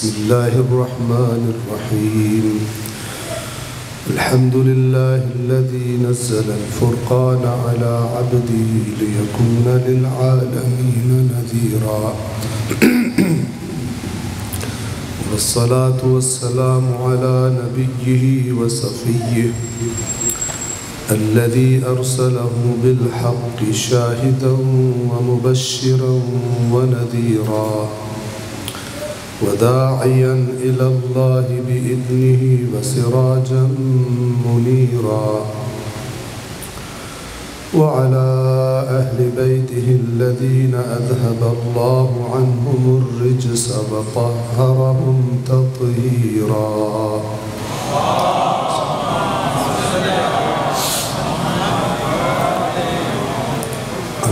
بسم الله الرحمن الرحيم الحمد لله الذي نزل الفرقان على عبده ليكون للعالمين نذيرا والصلاة والسلام على نبيه وصفيه الذي أرسله بالحق شاهدا ومبشرا ونذيرا وداعيا إلى الله بإذنه وسراجا منيرا وعلى أهل بيته الذين أذهب الله عنهم الرجس وطهرهم تطهيرا.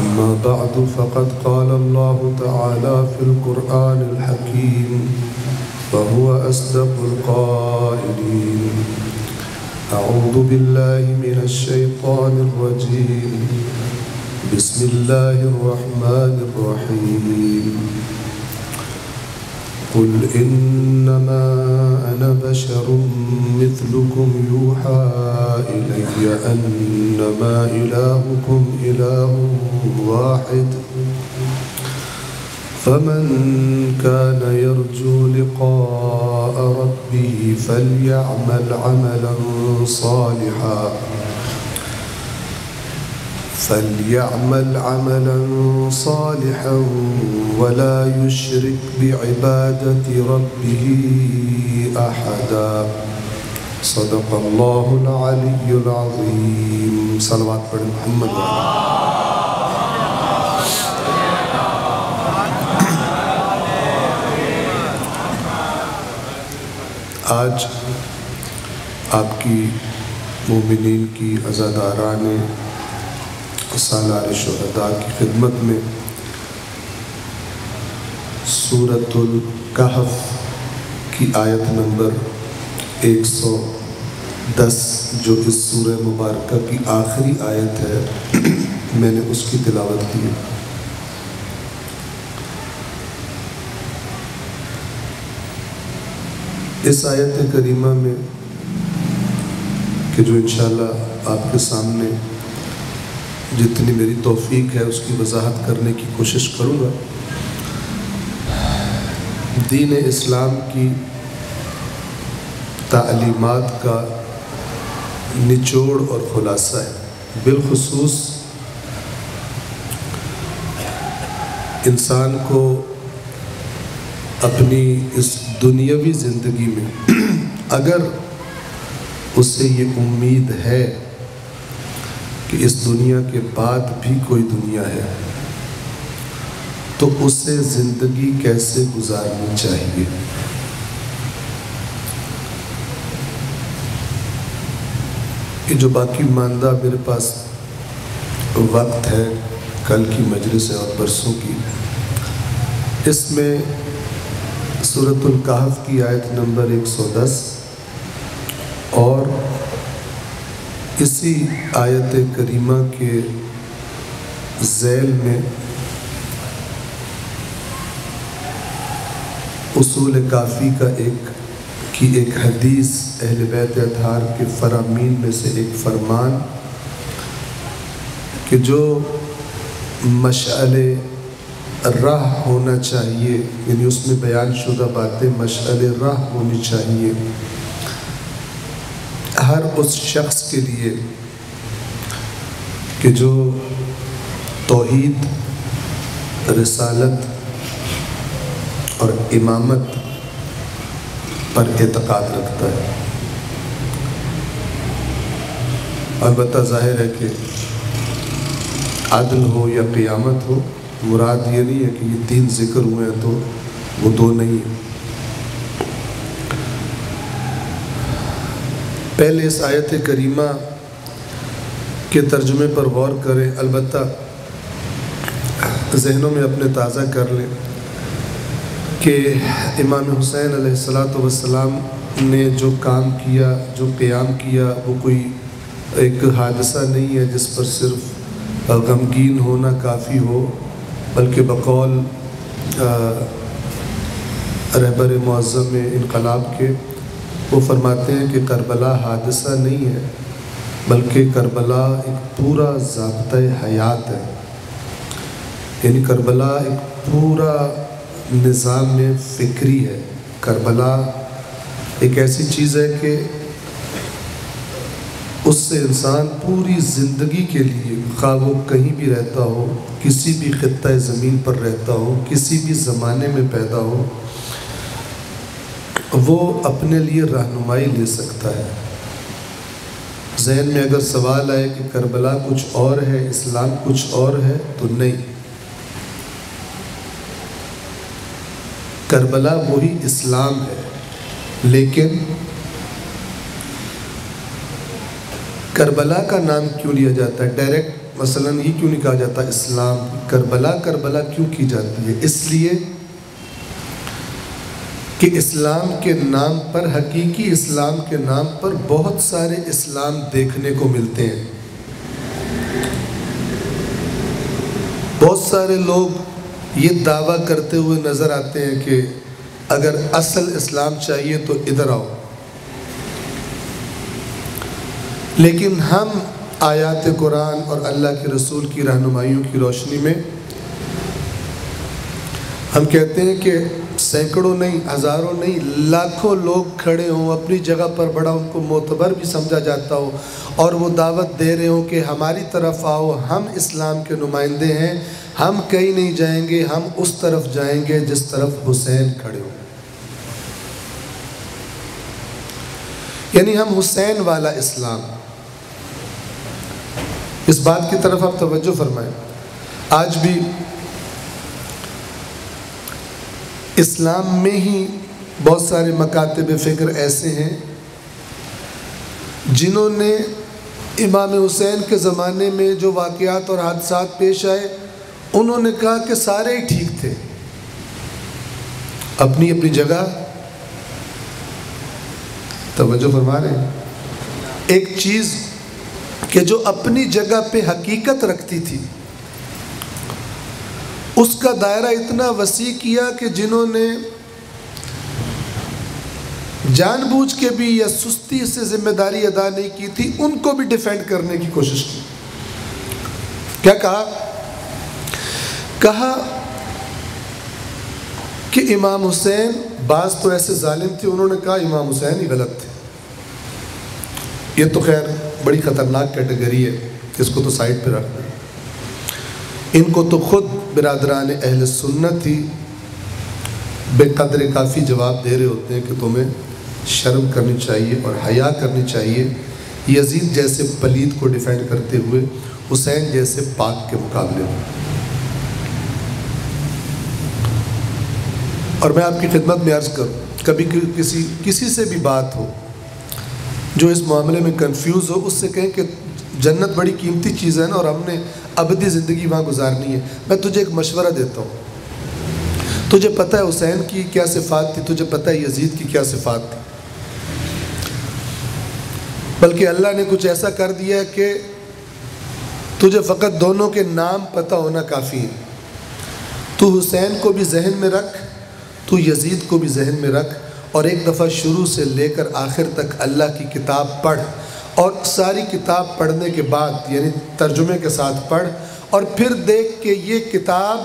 أما بعد فقد قال الله تعالى في القرآن الحكيم وهو أصدق القائلين أعوذ بالله من الشيطان الرجيم بسم الله الرحمن الرحيم قل إنما أنا بشر مثلكم يوحى إلي أنما إلهكم إله واحد فمن كان يرجو لقاء ربه فليعمل عملا صالحا ولا يشرك بعبادة ربه أحدا. صدق الله العلي العظيم. صلوات پر محمد آج آپ کی مومنین کی عزاداران سالار شہداء کی خدمت میں سورۃ الکہف کی آیت نمبر 110 جو اس سورہ مبارکہ کی آخری آیت ہے میں نے اس کی تلاوت کی ہے. اس آیت کریمہ میں کہ جو انشاءاللہ آپ کے سامنے جتنی میری توفیق ہے اس کی وضاحت کرنے کی کوشش کروں گا، دین اسلام کی تعلیمات کا نچوڑ اور خلاصہ ہے. بالخصوص انسان کو اپنی اس دنیاوی زندگی میں اگر اسے یہ امید ہے کہ اس دنیا کے بعد بھی کوئی دنیا ہے تو اسے زندگی کیسے گزارنی چاہیے. یہ جو باقی ماندہ میرے پاس وقت ہے کل کی مجلس اور پرسوں کی، اس میں سورۃ الکہف کی آیت نمبر 110 اور اسی آیت کریمہ کے ذیل میں اصول کافی کا ایک حدیث اہل بیت اطہار کے فرامین میں سے ایک فرمان کہ جو مشعل راہ ہونا چاہیے، یعنی اس میں بیان شدہ باتیں مشعل راہ ہونی چاہیے ہر اس شخص کے لیے کہ جو توحید، رسالت اور امامت پر اعتقاد رکھتا ہے. البتہ ظاہر ہے کہ عدل ہو یا قیامت ہو، مراد یہ نہیں ہے کہ یہ 3 ذکر ہوئے ہیں تو وہ 2 نہیں ہیں. پہلے اس آیت کریمہ کے ترجمے پر غور کریں، البتہ ذہنوں میں اپنے تازہ کر لیں کہ امام حسین علیہ السلام نے جو کام کیا، جو قیام کیا، وہ کوئی ایک حادثہ نہیں ہے جس پر صرف غمگین ہونا کافی ہو، بلکہ بقول رہبر معظم انقلاب کے، وہ فرماتے ہیں کہ کربلا حادثہ نہیں ہے بلکہ کربلا ایک پورا ضابطہ حیات ہے، یعنی کربلا ایک پورا نظام فکری ہے۔ کربلا ایک ایسی چیز ہے کہ اس سے انسان پوری زندگی کے لیے، خواہ وہ کہیں بھی رہتا ہو، کسی بھی خطہ زمین پر رہتا ہو، کسی بھی زمانے میں پیدا ہو، وہ اپنے لیے رہنمائی لے سکتا ہے۔ ذہن میں اگر سوال آئے کہ کربلا کچھ اور ہے، اسلام کچھ اور ہے، تو نہیں، کربلا وہی اسلام ہے، لیکن کربلا کا نام کیوں لیا جاتا ہے؟ ڈائریکٹ مثلاً یہ کیوں نہیں کہا جاتا اسلام؟ کربلا کربلا کیوں کی جاتی ہے؟ اس لیے کہ اسلام کے نام پر، حقیقی اسلام کے نام پر بہت سارے اسلام دیکھنے کو ملتے ہیں۔ بہت سارے لوگ یہ دعویٰ کرتے ہوئے نظر آتے ہیں کہ اگر اصل اسلام چاہیے تو ادھر آؤ، لیکن ہم آیات قرآن اور اللہ کے رسول کی رہنمائیوں کی روشنی میں ہم کہتے ہیں کہ سینکڑوں نہیں، ہزاروں نہیں، لاکھوں لوگ کھڑے ہوں اپنی جگہ پر، بڑا ان کو معتبر بھی سمجھا جاتا ہو، اور وہ دعوت دے رہے ہوں کہ ہماری طرف آؤ، ہم اسلام کے نمائندے ہیں، ہم کہیں نہیں جائیں گے، ہم اس طرف جائیں گے جس طرف حسین کھڑے ہوں، یعنی ہم حسین والا اسلام۔ اس بات کی طرف آپ توجہ فرمائیں، آج بھی اسلام میں ہی بہت سارے مکاتب فکر ایسے ہیں جنہوں نے امام حسین کے زمانے میں جو واقعات اور حادثات پیش آئے، انہوں نے کہا کہ سارے ہی ٹھیک تھے، اپنی اپنی جگہ۔ توجہ فرما رہے ہیں، ایک چیز کہ جو اپنی جگہ پہ حقیقت رکھتی تھی، اس کا دائرہ اتنا وسیع کیا کہ جنہوں نے جان بوجھ کے بھی یا سستی سے ذمہ داری ادا نہیں کی تھی، ان کو بھی ڈیفینڈ کرنے کی کوشش کی۔ کیا کہا کہ امام حسین، بعض تو ایسے ظالم تھے انہوں نے کہا امام حسین ہی غلط تھے۔ یہ تو خیر بڑی خطرناک کیٹیگری ہے، اس کو تو سائڈ پہ رکھ دیں۔ ان کو تو خود برادران اہل سنت ہی بے قدر کافی جواب دے رہے ہوتے ہیں کہ تمہیں شرم کرنی چاہیے اور حیا کرنی چاہیے، یزید جیسے پلید کو ڈیفینڈ کرتے ہوئے حسین جیسے پاک کے مقابلے میں۔ اور میں آپ کی خدمت میں عرض کروں، کبھی کسی سے بھی بات ہو جو اس معاملے میں کنفیوز ہو، اس سے کہیں کہ جنت بڑی قیمتی چیز ہے نا، اور ہم نے ابدی زندگی وہاں گزارنی ہے، میں تجھے ایک مشورہ دیتا ہوں، تجھے پتہ ہے حسین کی کیا صفات تھی، تجھے پتہ ہے یزید کی کیا صفات تھی، بلکہ اللہ نے کچھ ایسا کر دیا ہے کہ تجھے فقط دونوں کے نام پتہ ہونا کافی ہے۔ تو حسین کو بھی ذہن میں رکھ، تو یزید کو بھی ذہن میں رکھ، اور ایک دفعہ شروع سے لے کر آخر تک اللہ کی کتاب پڑھ، اور ساری کتاب پڑھنے کے بعد یعنی ترجمے کے ساتھ پڑھ، اور پھر دیکھ کہ یہ کتاب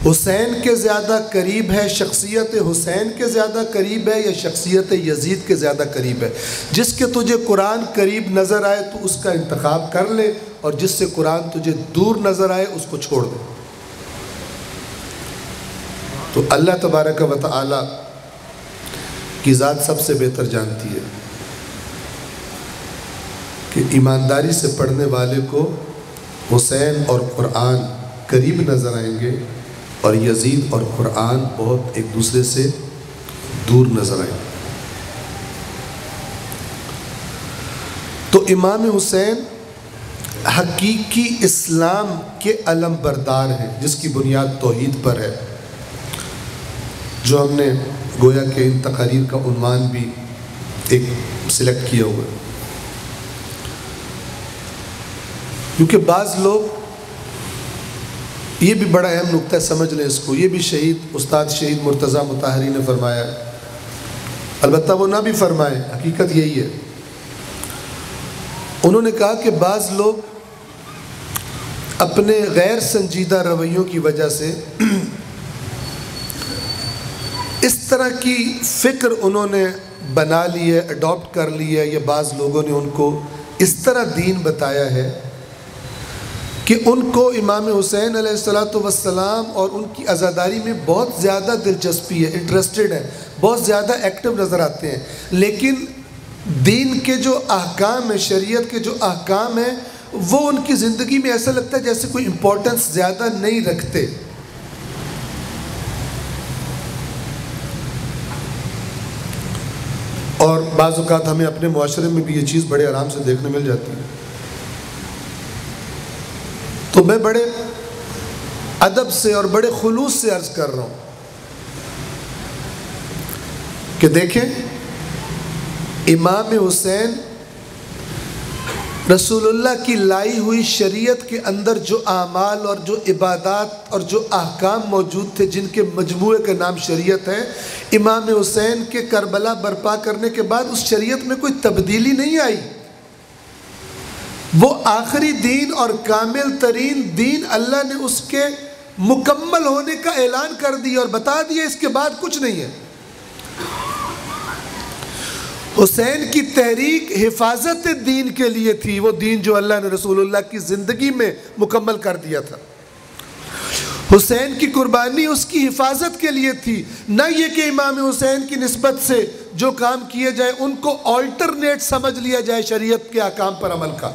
حسین کے زیادہ قریب ہے، شخصیت حسین کے زیادہ قریب ہے، یا شخصیت یزید کے زیادہ قریب ہے۔ جس کے تجھے قرآن قریب نظر آئے تو اس کا انتخاب کر لے، اور جس سے قرآن تجھے دور نظر آئے اس کو چھوڑ دے۔ تو اللہ تبارک و تعالی کی ذات سب سے بہتر جانتی ہے کہ ایمانداری سے پڑھنے والے کو حسین اور قرآن قریب نظر آئیں گے، اور یزید اور قرآن بہت ایک دوسرے سے دور نظر آئیں گے۔ تو امام حسین حقیقی اسلام کے علم بردار ہیں، جس کی بنیاد توحید پر ہے، جو ہم نے گویا کہ ان تقاریر کا عنوان بھی ایک سلیکٹ کیا ہوا ہے۔ کیونکہ بعض لوگ یہ بھی بڑا اہم نقطہ ہے، سمجھ لیں اس کو. یہ بھی استاد شہید مرتضیٰ مطہری نے فرمایا ہے، البتہ وہ نہ بھی فرمائے، حقیقت یہی ہے. انہوں نے کہا کہ بعض لوگ اپنے غیر سنجیدہ رویوں کی وجہ سے اس طرح کی فکر انہوں نے بنا لی ہے، اڈاپٹ کر لی ہے، یا بعض لوگوں نے ان کو اس طرح دین بتایا ہے کہ ان کو امام حسین علیہ السلام اور ان کی عزاداری میں بہت زیادہ دلچسپی ہے، انٹرسٹڈ ہے، بہت زیادہ ایکٹیو نظر آتے ہیں، لیکن دین کے جو احکام ہیں، شریعت کے جو احکام ہیں، وہ ان کی زندگی میں ایسا لگتا ہے جیسے کوئی امپورٹنس زیادہ نہیں رکھتے. اور بعض اوقات ہمیں اپنے معاشرے میں بھی یہ چیز بڑے آرام سے دیکھنے مل جاتی ہے. تو میں بڑے ادب سے اور بڑے خلوص سے عرض کر رہا ہوں کہ دیکھیں، امام حسین رسول اللہ کی لائی ہوئی شریعت کے اندر جو اعمال اور جو عبادات اور جو احکام موجود تھے، جن کے مجموعے کا نام شریعت ہے، امام حسین کے کربلا برپا کرنے کے بعد اس شریعت میں کوئی تبدیلی نہیں آئی. وہ آخری دین اور کامل ترین دین اللہ نے اس کے مکمل ہونے کا اعلان کر دیا اور بتا دیا، اس کے بعد کچھ نہیں ہے. حسین کی تحریک حفاظت دین کے لیے تھی، وہ دین جو اللہ نے رسول اللہ کی زندگی میں مکمل کر دیا تھا. حسین کی قربانی اس کی حفاظت کے لیے تھی، نہ یہ کہ امام حسین کی نسبت سے جو کام کیے جائے ان کو آلٹرنیٹ سمجھ لیا جائے شریعت کے احکام پر عمل کا.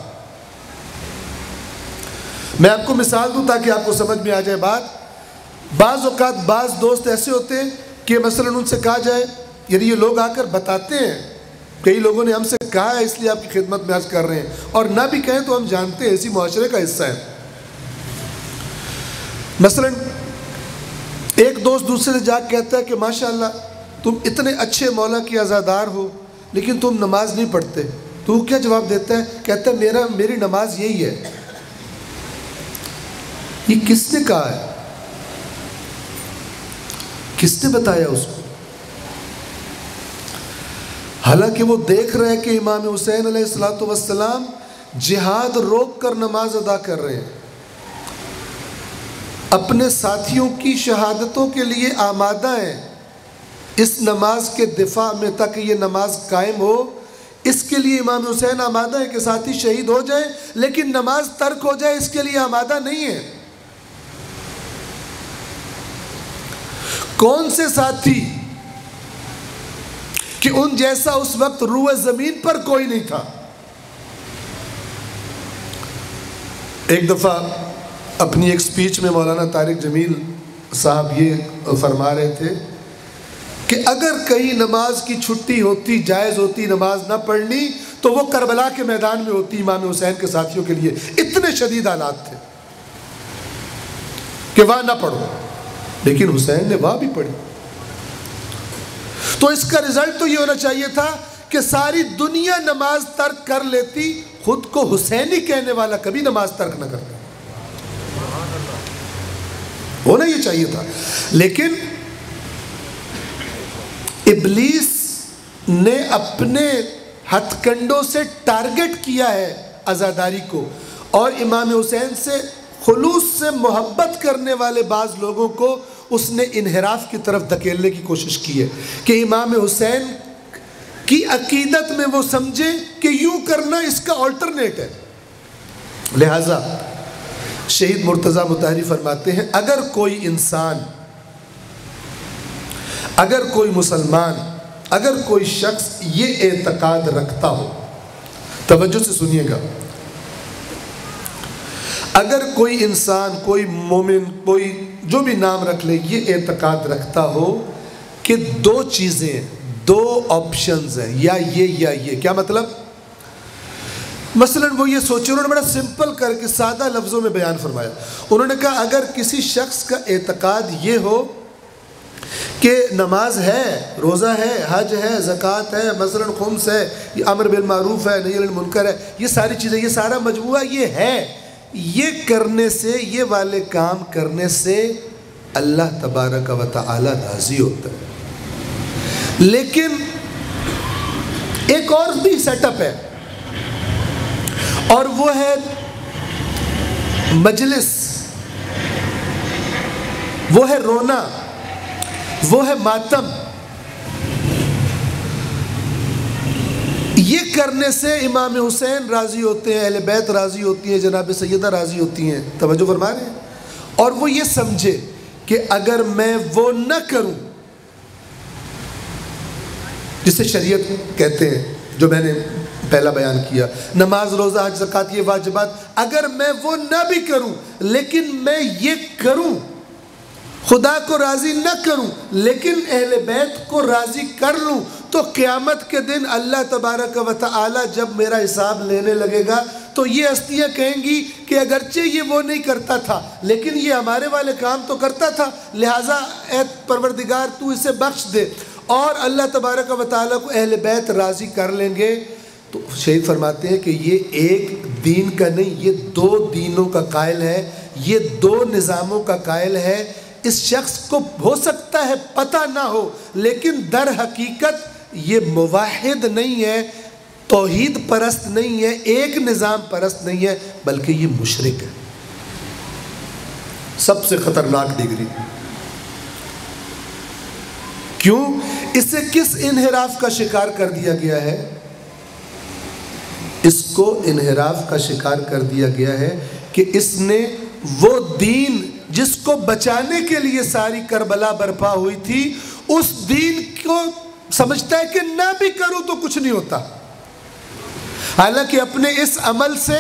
میں آپ کو مثال دوں تاکہ آپ کو سمجھ میں آ جائے بات. بعض اوقات بعض دوست ایسے ہوتے ہیں کہ مثلا ان سے کہا جائے، یعنی یہ لوگ آ کر بتاتے ہیں، کئی لوگوں نے ہم سے کہا ہے اس لیے آپ کی خدمت میں عرض کر رہے ہیں، اور نہ بھی کہیں تو ہم جانتے ہیں اسی معاشرے کا حصہ ہے. مثلا ایک دوست دوسرے سے جا کہتا ہے کہ ماشاءاللہ تم اتنے اچھے مولا کے عزادار ہو لیکن تم نماز نہیں پڑھتے. تو کیا جواب دیتا ہے؟ کہتا ہے میری نماز یہی ہے. یہ کس نے کہا ہے؟ کس نے بتایا اس کو؟ حالانکہ وہ دیکھ رہے ہیں کہ امام حسین علیہ السلام جہاد روک کر نماز ادا کر رہے ہیں، اپنے ساتھیوں کی شہادتوں کے لیے آمادہ ہیں، اس نماز کے دفاع میں تک یہ نماز قائم ہو، اس کے لیے امام حسین آمادہ ہے کہ ساتھی شہید ہو جائیں، لیکن نماز ترک ہو جائے اس کے لیے آمادہ نہیں ہے. کون سے ساتھی کہ ان جیسا اس وقت روئے زمین پر کوئی نہیں تھا. ایک دفعہ اپنی ایک سپیچ میں مولانا طارق جمیل صاحب یہ فرما رہے تھے کہ اگر کہیں نماز کی چھٹی ہوتی، جائز ہوتی نماز نہ پڑھنی، تو وہ کربلا کے میدان میں ہوتی امام حسین کے ساتھیوں کے لیے. اتنے شدید حالات تھے کہ وہاں نہ پڑھو، لیکن حسین نے وہاں بھی پڑھی. تو اس کا رزلٹ تو یہ ہونا چاہیے تھا کہ ساری دنیا نماز ترک کر لیتی، خود کو حسینی کہنے والا کبھی نماز ترک نہ کرتا. ہونا یہ چاہیے تھا. لیکن ابلیس نے اپنے ہتھ کنڈوں سے ٹارگٹ کیا ہے عزاداری کو، اور امام حسین سے خلوص سے محبت کرنے والے بعض لوگوں کو اس نے انحراف کی طرف دھکیلنے کی کوشش کی ہے کہ امام حسین کی عقیدت میں وہ سمجھے کہ یوں کرنا اس کا آلٹرنیٹ ہے. لہٰذا شہید مرتضیٰ مطہری فرماتے ہیں، اگر کوئی انسان، اگر کوئی مسلمان، اگر کوئی شخص یہ اعتقاد رکھتا ہو، توجہ سے سنیے گا، اگر کوئی انسان، کوئی مومن، کوئی جو بھی نام رکھ لے، یہ اعتقاد رکھتا ہو کہ دو چیزیں، دو آپشنز ہیں، یا یہ. کیا مطلب؟ مثلا وہ یہ سوچے، انہوں نے بڑا سمپل کر کے سادہ لفظوں میں بیان فرمایا. انہوں نے کہا اگر کسی شخص کا اعتقاد یہ ہو کہ نماز ہے، روزہ ہے، حج ہے، زکوٰۃ ہے، مثلا خمس ہے، یہ امر بالمعروف ہے، نہی عن المنکر ہے، یہ ساری چیزیں، یہ سارا مجموعہ یہ ہے، یہ کرنے سے، یہ والے کام کرنے سے اللہ تبارک و تعالی راضی ہوتا ہے۔ لیکن ایک اور بھی سیٹ اپ ہے، اور وہ ہے مجلس، وہ ہے رونا، وہ ہے ماتم۔ یہ کرنے سے امام حسین راضی ہوتے ہیں، اہل بیت راضی ہوتی ہیں، جناب سیدہ راضی ہوتی ہیں۔ توجہ فرما رہے ہیں؟ اور وہ یہ سمجھے کہ اگر میں وہ نہ کروں جسے شریعت کہتے ہیں، جو میں نے پہلا بیان کیا، نماز، روزہ، حج، زکوٰۃ، یہ واجبات، اگر میں وہ نہ بھی کروں لیکن میں یہ کروں، خدا کو راضی نہ کروں لیکن اہل بیت کو راضی کر لوں، تو قیامت کے دن اللہ تبارک و تعالی جب میرا حساب لینے لگے گا تو یہ ہستیاں کہیں گی کہ اگرچہ یہ وہ نہیں کرتا تھا لیکن یہ ہمارے والے کام تو کرتا تھا، لہٰذا اے پروردگار تو اسے بخش دے، اور اللہ تبارک و تعالیٰ کو اہل بیت راضی کر لیں گے۔ تو شہید فرماتے ہیں کہ یہ ایک دین کا نہیں، یہ دو دینوں کا قائل ہے، یہ دو نظاموں کا قائل ہے۔ اس شخص کو ہو سکتا ہے پتہ نہ ہو، لیکن در حقیقت یہ موحد نہیں ہے، توحید پرست نہیں ہے، ایک نظام پرست نہیں ہے، بلکہ یہ مشرک ہے۔ سب سے خطرناک ڈگری۔ کیوں؟ اسے کس انحراف کا شکار کر دیا گیا ہے؟ اس کو انحراف کا شکار کر دیا گیا ہے کہ اس نے وہ دین جس کو بچانے کے لیے ساری کربلا برپا ہوئی تھی، اس دین کو سمجھتا ہے کہ نہ بھی کروں تو کچھ نہیں ہوتا، حالانکہ اپنے اس عمل سے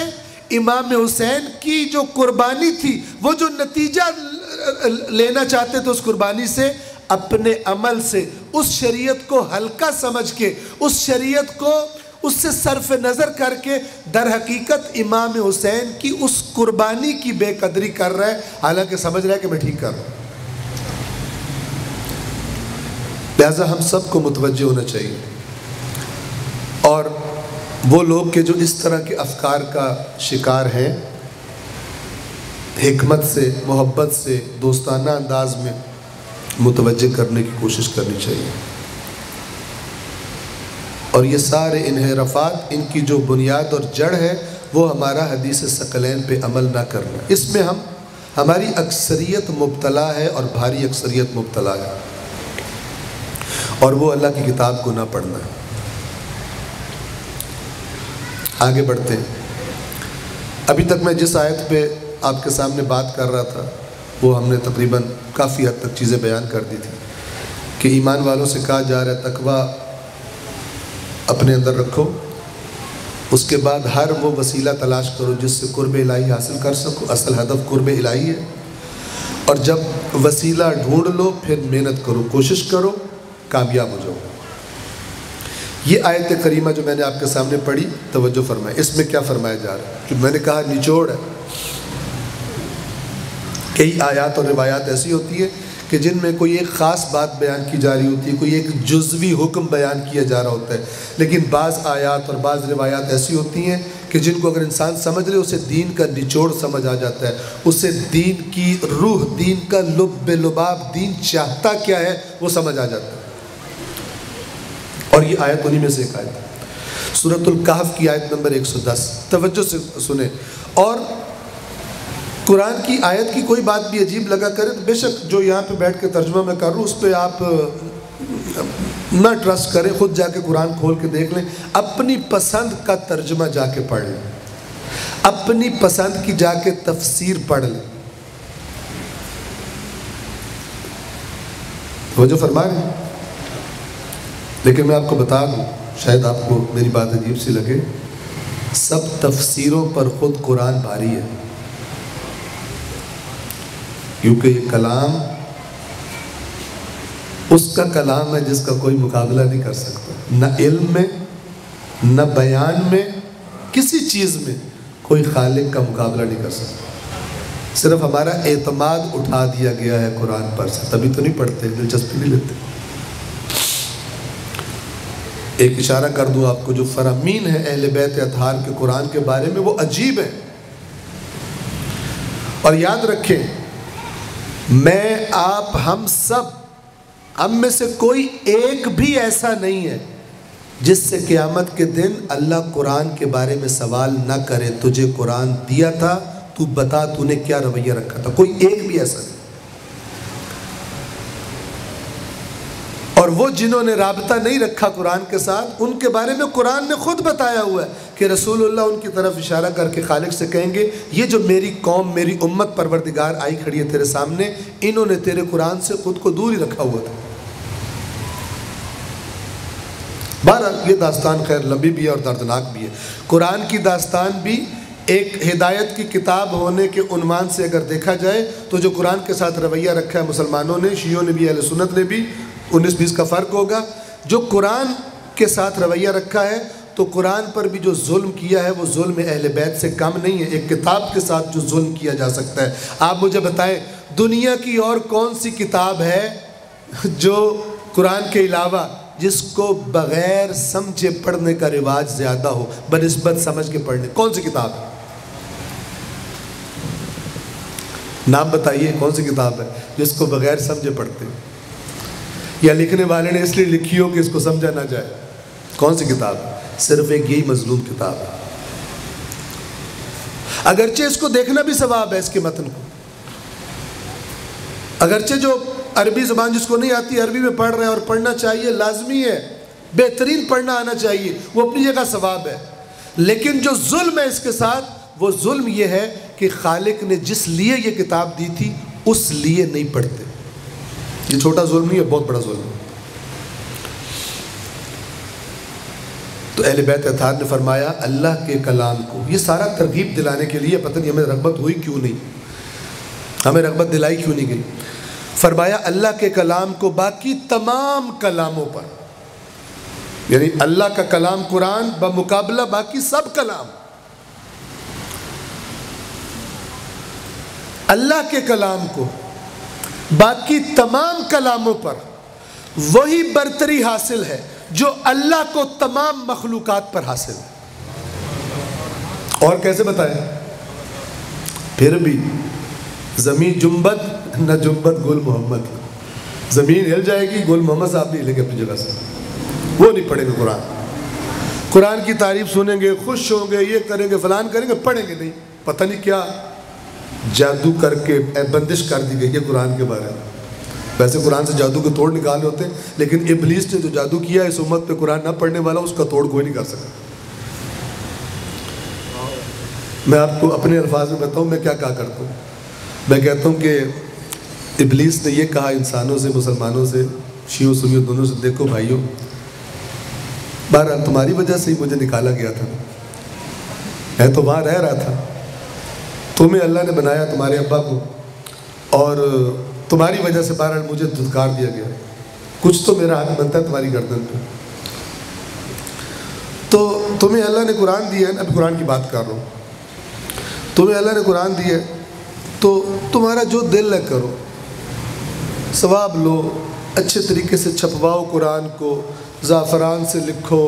امام حسین کی جو قربانی تھی، وہ جو نتیجہ لینا چاہتے تھے اس قربانی سے، اپنے عمل سے اس شریعت کو ہلکا سمجھ کے، اس شریعت کو اس سے صرف نظر کر کے در حقیقت امام حسین کی اس قربانی کی بے قدری کر رہا ہے، حالانکہ سمجھ رہا ہے کہ میں ٹھیک کر رہا ہوں۔ لہذا ہم سب کو متوجہ ہونا چاہیے، اور وہ لوگ کہ جو اس طرح کے افکار کا شکار ہیں، حکمت سے، محبت سے، دوستانہ انداز میں متوجہ کرنے کی کوشش کرنی چاہیے۔ اور یہ سارے انحرافات، ان کی جو بنیاد اور جڑ ہے وہ ہمارا حدیث ثقلین پہ عمل نہ کرنا، اس میں ہماری اکثریت مبتلا ہے، اور بھاری اکثریت مبتلا ہے، اور وہ اللہ کی کتاب کو نہ پڑھنا ہے۔ آگے بڑھتے ہیں۔ ابھی تک میں جس آیت پہ آپ کے سامنے بات کر رہا تھا وہ ہم نے تقریباً کافی حد تک چیزیں بیان کر دی تھی کہ ایمان والوں سے کہا جا رہا ہے تقویٰ اپنے اندر رکھو، اس کے بعد ہر وہ وسیلہ تلاش کرو جس سے قرب الہی حاصل کر سکو، اصل ہدف قرب الہی ہے، اور جب وسیلہ ڈھونڈ لو پھر محنت کرو، کوشش کرو، کامیاب ہو جاؤ۔ یہ آیت کریمہ جو میں نے آپ کے سامنے پڑھی، توجہ فرمائے، اس میں کیا فرمایا جا رہا ہے؟ کہ میں نے کہا نچوڑ ہے۔ کئی آیات اور روایات ایسی ہوتی ہے کہ جن میں کوئی ایک خاص بات بیان کی جا رہی ہوتی ہے، کوئی ایک جزوی حکم بیان کیا جا رہا ہوتا ہے، لیکن بعض آیات اور بعض روایات ایسی ہوتی ہیں کہ جن کو اگر انسان سمجھ لے اسے دین کا نچوڑ سمجھ آ جاتا ہے، اسے دین کی روح، دین کا لب لباب، دین چاہتا کیا ہے وہ سمجھ آ جاتا ہے۔ اور یہ آیت انہی میں سے ایک آیت ہے، سورۃ الکہف کی آیت نمبر 110، توجہ سے سنیں۔ اور قرآن کی آیت کی کوئی بات بھی عجیب لگا کرے تو بے شک جو یہاں پہ بیٹھ کے ترجمہ میں کر رہا ہوں اس پہ آپ نہ ٹرسٹ کریں، خود جا کے قرآن کھول کے دیکھ لیں، اپنی پسند کا ترجمہ جا کے پڑھ لیں، اپنی پسند کی جا کے تفسیر پڑھ لیں۔ وہ جو فرما رہے ہیں، لیکن میں آپ کو بتا دوں، شاید آپ کو میری بات عجیب سی لگے، سب تفسیروں پر خود قرآن بھاری ہے، کیونکہ یہ کلام اس کا کلام ہے جس کا کوئی مقابلہ نہیں کر سکتا، نہ علم میں، نہ بیان میں، کسی چیز میں کوئی خالق کا مقابلہ نہیں کر سکتا۔ صرف ہمارا اعتماد اٹھا دیا گیا ہے قرآن پر سے، تبھی تو نہیں پڑھتے، دلچسپی نہیں لیتے۔ ایک اشارہ کر دوں آپ کو، جو فرامین ہے اہل بیت اطہار کے قرآن کے بارے میں وہ عجیب ہے، اور یاد رکھیں، میں آپ ہم سب، ہم میں سے کوئی ایک بھی ایسا نہیں ہے جس سے قیامت کے دن اللہ قرآن کے بارے میں سوال نہ کرے، تجھے قرآن دیا تھا، تو بتا تو نے کیا رویہ رکھا تھا. کوئی ایک بھی ایسا نہیں. اور وہ جنہوں نے رابطہ نہیں رکھا قرآن کے ساتھ، ان کے بارے میں قرآن نے خود بتایا ہوا ہے کہ رسول اللہ ان کی طرف اشارہ کر کے خالق سے کہیں گے، یہ جو میری قوم، میری امت پروردگار آئی کھڑی ہے تیرے سامنے، انہوں نے تیرے قرآن سے خود کو دور ہی رکھا ہوا تھا. بہرحال یہ داستان خیر لمبی بھی ہے اور دردناک بھی ہے. قرآن کی داستان بھی ایک ہدایت کی کتاب ہونے کے عنوان سے اگر دیکھا جائے تو جو قرآن کے ساتھ رویہ رکھا ہے مسلمانوں نے، شیعوں نے بھی، اہل سنت نے بھی، 19-20 کا فرق ہوگا. جو قرآن کے ساتھ رویہ رکھا ہے تو قرآن پر بھی جو ظلم کیا ہے وہ ظلم اہل بیت سے کم نہیں ہے. ایک کتاب کے ساتھ جو ظلم کیا جا سکتا ہے، آپ مجھے بتائیں دنیا کی اور کون سی کتاب ہے جو قرآن کے علاوہ جس کو بغیر سمجھے پڑھنے کا رواج زیادہ ہو بنسبت سمجھ کے پڑھنے؟ کون سی کتاب ہے؟ نام بتائیے کون سی کتاب ہے جس کو بغیر سمجھے پڑھتے ہیں، یا لکھنے والے نے اس لیے لکھی ہو کہ اس کو سمجھا نہ جائے؟ کون سی کتاب ہے؟ صرف ایک یہی مظلوم کتاب ہے. اگرچہ اس کو دیکھنا بھی ثواب ہے، اس کے متن کو، اگرچہ جو عربی زبان جس کو نہیں آتی عربی میں پڑھ رہے ہیں، اور پڑھنا چاہیے، لازمی ہے، بہترین پڑھنا آنا چاہیے، وہ اپنی جگہ ثواب ہے. لیکن جو ظلم ہے اس کے ساتھ، وہ ظلم یہ ہے کہ خالق نے جس لیے یہ کتاب دی تھی اس لیے نہیں پڑھتے. یہ چھوٹا ظلم نہیں ہے، بہت بڑا ظلم ہے. تو اہل بیت اطہار نے فرمایا اللہ کے کلام کو، یہ سارا ترغیب دلانے کے لیے، پتہ نہیں ہمیں رغبت ہوئی کیوں نہیں، ہمیں رغبت دلائی کیوں نہیں گئی. فرمایا اللہ کے کلام کو باقی تمام کلاموں پر، یعنی اللہ کا کلام قرآن بمقابلہ باقی سب کلام، اللہ کے کلام کو باقی تمام کلاموں پر وہی برتری حاصل ہے جو اللہ کو تمام مخلوقات پر حاصل ہے. اور کیسے بتائیں؟ پھر بھی زمین جنبت نہ جنبت گل محمد، زمین ہل جائے گی، گل محمد صاحب نہیں ہلیں گے اپنی جگہ سے، وہ نہیں پڑھیں گے قرآن. قرآن کی تعریف سنیں گے، خوش ہوں گے، یہ کریں گے، فلان کریں گے، پڑھیں گے نہیں. پتہ نہیں کیا جادو کر کے بندش کر دی گئی ہے قرآن کے بارے میں. ویسے قرآن سے جادو کے توڑ نکالے ہوتے ہیں، لیکن ابلیس نے جو جادو کیا اس امت پہ قرآن نہ پڑھنے والا، اس کا توڑ کوئی نہیں کر سکتا. میں آپ کو اپنے الفاظ میں بتاؤں میں کیا کہا کرتا ہوں. میں کہتا ہوں کہ ابلیس نے یہ کہا انسانوں سے، مسلمانوں سے، شیعوں سنیوں دونوں سے، دیکھو بھائیوں، بہرحال تمہاری وجہ سے ہی مجھے نکالا گیا تھا، میں تو وہاں رہ رہا تھا، تمہیں اللہ نے بنایا، تمہارے ابا کو، اور تمہاری وجہ سے بہرحال مجھے دھتکار دیا گیا، کچھ تو میرا حق بنتا ہے تمہاری گردن پہ. تو تمہیں اللہ نے قرآن دیا ہے، اب قرآن کی بات کر رہا ہوں، تمہیں اللہ نے قرآن دیا ہے تو تمہارا جو دل ہے کرو، ثواب لو، اچھے طریقے سے چھپواؤ قرآن کو، زعفران سے لکھو،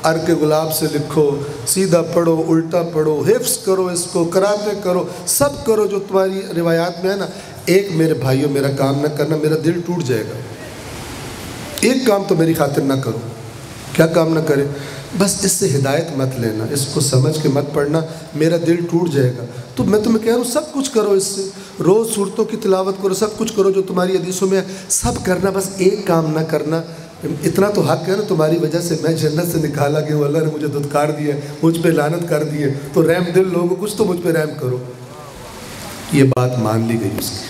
عرق گلاب سے لکھو، سیدھا پڑھو، الٹا پڑھو، حفظ کرو، اس کو قراتیں کرو، سب کرو جو تمہاری روایات میں ہے نا. ایک میرے بھائیوں میرا کام نہ کرنا، میرا دل ٹوٹ جائے گا. ایک کام تو میری خاطر نہ کرو. کیا کام نہ کرے؟ بس اس سے ہدایت مت لینا، اس کو سمجھ کے مت پڑھنا، میرا دل ٹوٹ جائے گا. تو میں تمہیں کہہ رہا ہوں سب کچھ کرو، اس سے روز صورتوں کی تلاوت کرو، سب کچھ کرو جو تمہاری حدیثوں میں ہے، سب کرنا، بس ایک کام نہ کرنا. اتنا تو حق ہے نا، تمہاری وجہ سے میں جنت سے نکالا گیا ہوں، اللہ نے مجھے دھتکار دیا، مجھ پہ لعنت کر دی ہے، تو رحم دل لوگوں کچھ تو مجھ پہ رحم کرو. یہ بات مان لی گئی. اس کی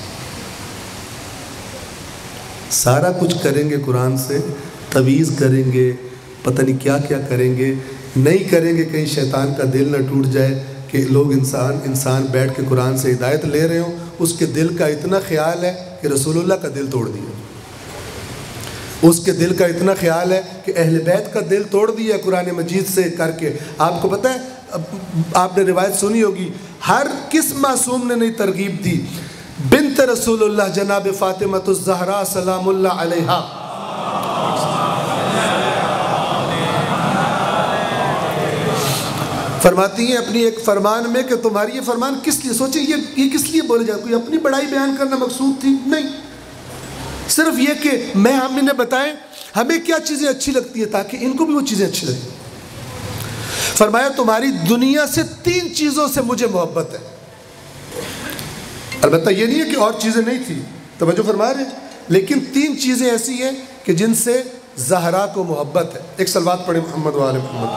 سارا کچھ کریں گے قرآن سے، تویز کریں گے، پتہ نہیں کیا کیا کریں گے، نہیں کریں گے کہیں شیطان کا دل نہ ٹوٹ جائے کہ لوگ انسان بیٹھ کے قرآن سے ہدایت لے رہے ہوں، اس کے دل کا اتنا خیال ہے کہ رسول اللہ کا دل توڑ دیا، اس کے دل کا اتنا خیال ہے کہ اہل بیت کا دل توڑ دیا قرآن مجید سے کر کے. آپ کو پتہ ہے، آپ نے روایت سنی ہوگی، ہر کس معصوم نے نہیں ترغیب دی؟ بنت رسول اللہ جناب فاطمہ الزہرا سلام اللہ علیہا، فرماتی ہیں اپنی ایک فرمان میں کہ تمہاری یہ فرمان کس لیے، سوچیں یہ کس لیے بولے جائے، کوئی اپنی بڑائی بیان کرنا مقصود تھی؟ نہیں، صرف یہ کہ ہم انہیں بتائیں ہمیں کیا چیزیں اچھی لگتی ہیں تاکہ ان کو بھی وہ چیزیں اچھی لگیں۔ فرمایا تمہاری دنیا سے 3 چیزوں سے مجھے محبت ہے۔ البتہ یہ نہیں ہے کہ اور چیزیں نہیں تھی، توجہ فرما رہے ہیں، لیکن 3 چیزیں ایسی ہیں کہ جن سے زہرا کو محبت ہے۔ ایک صلوات پڑھیں محمد و آل محمد۔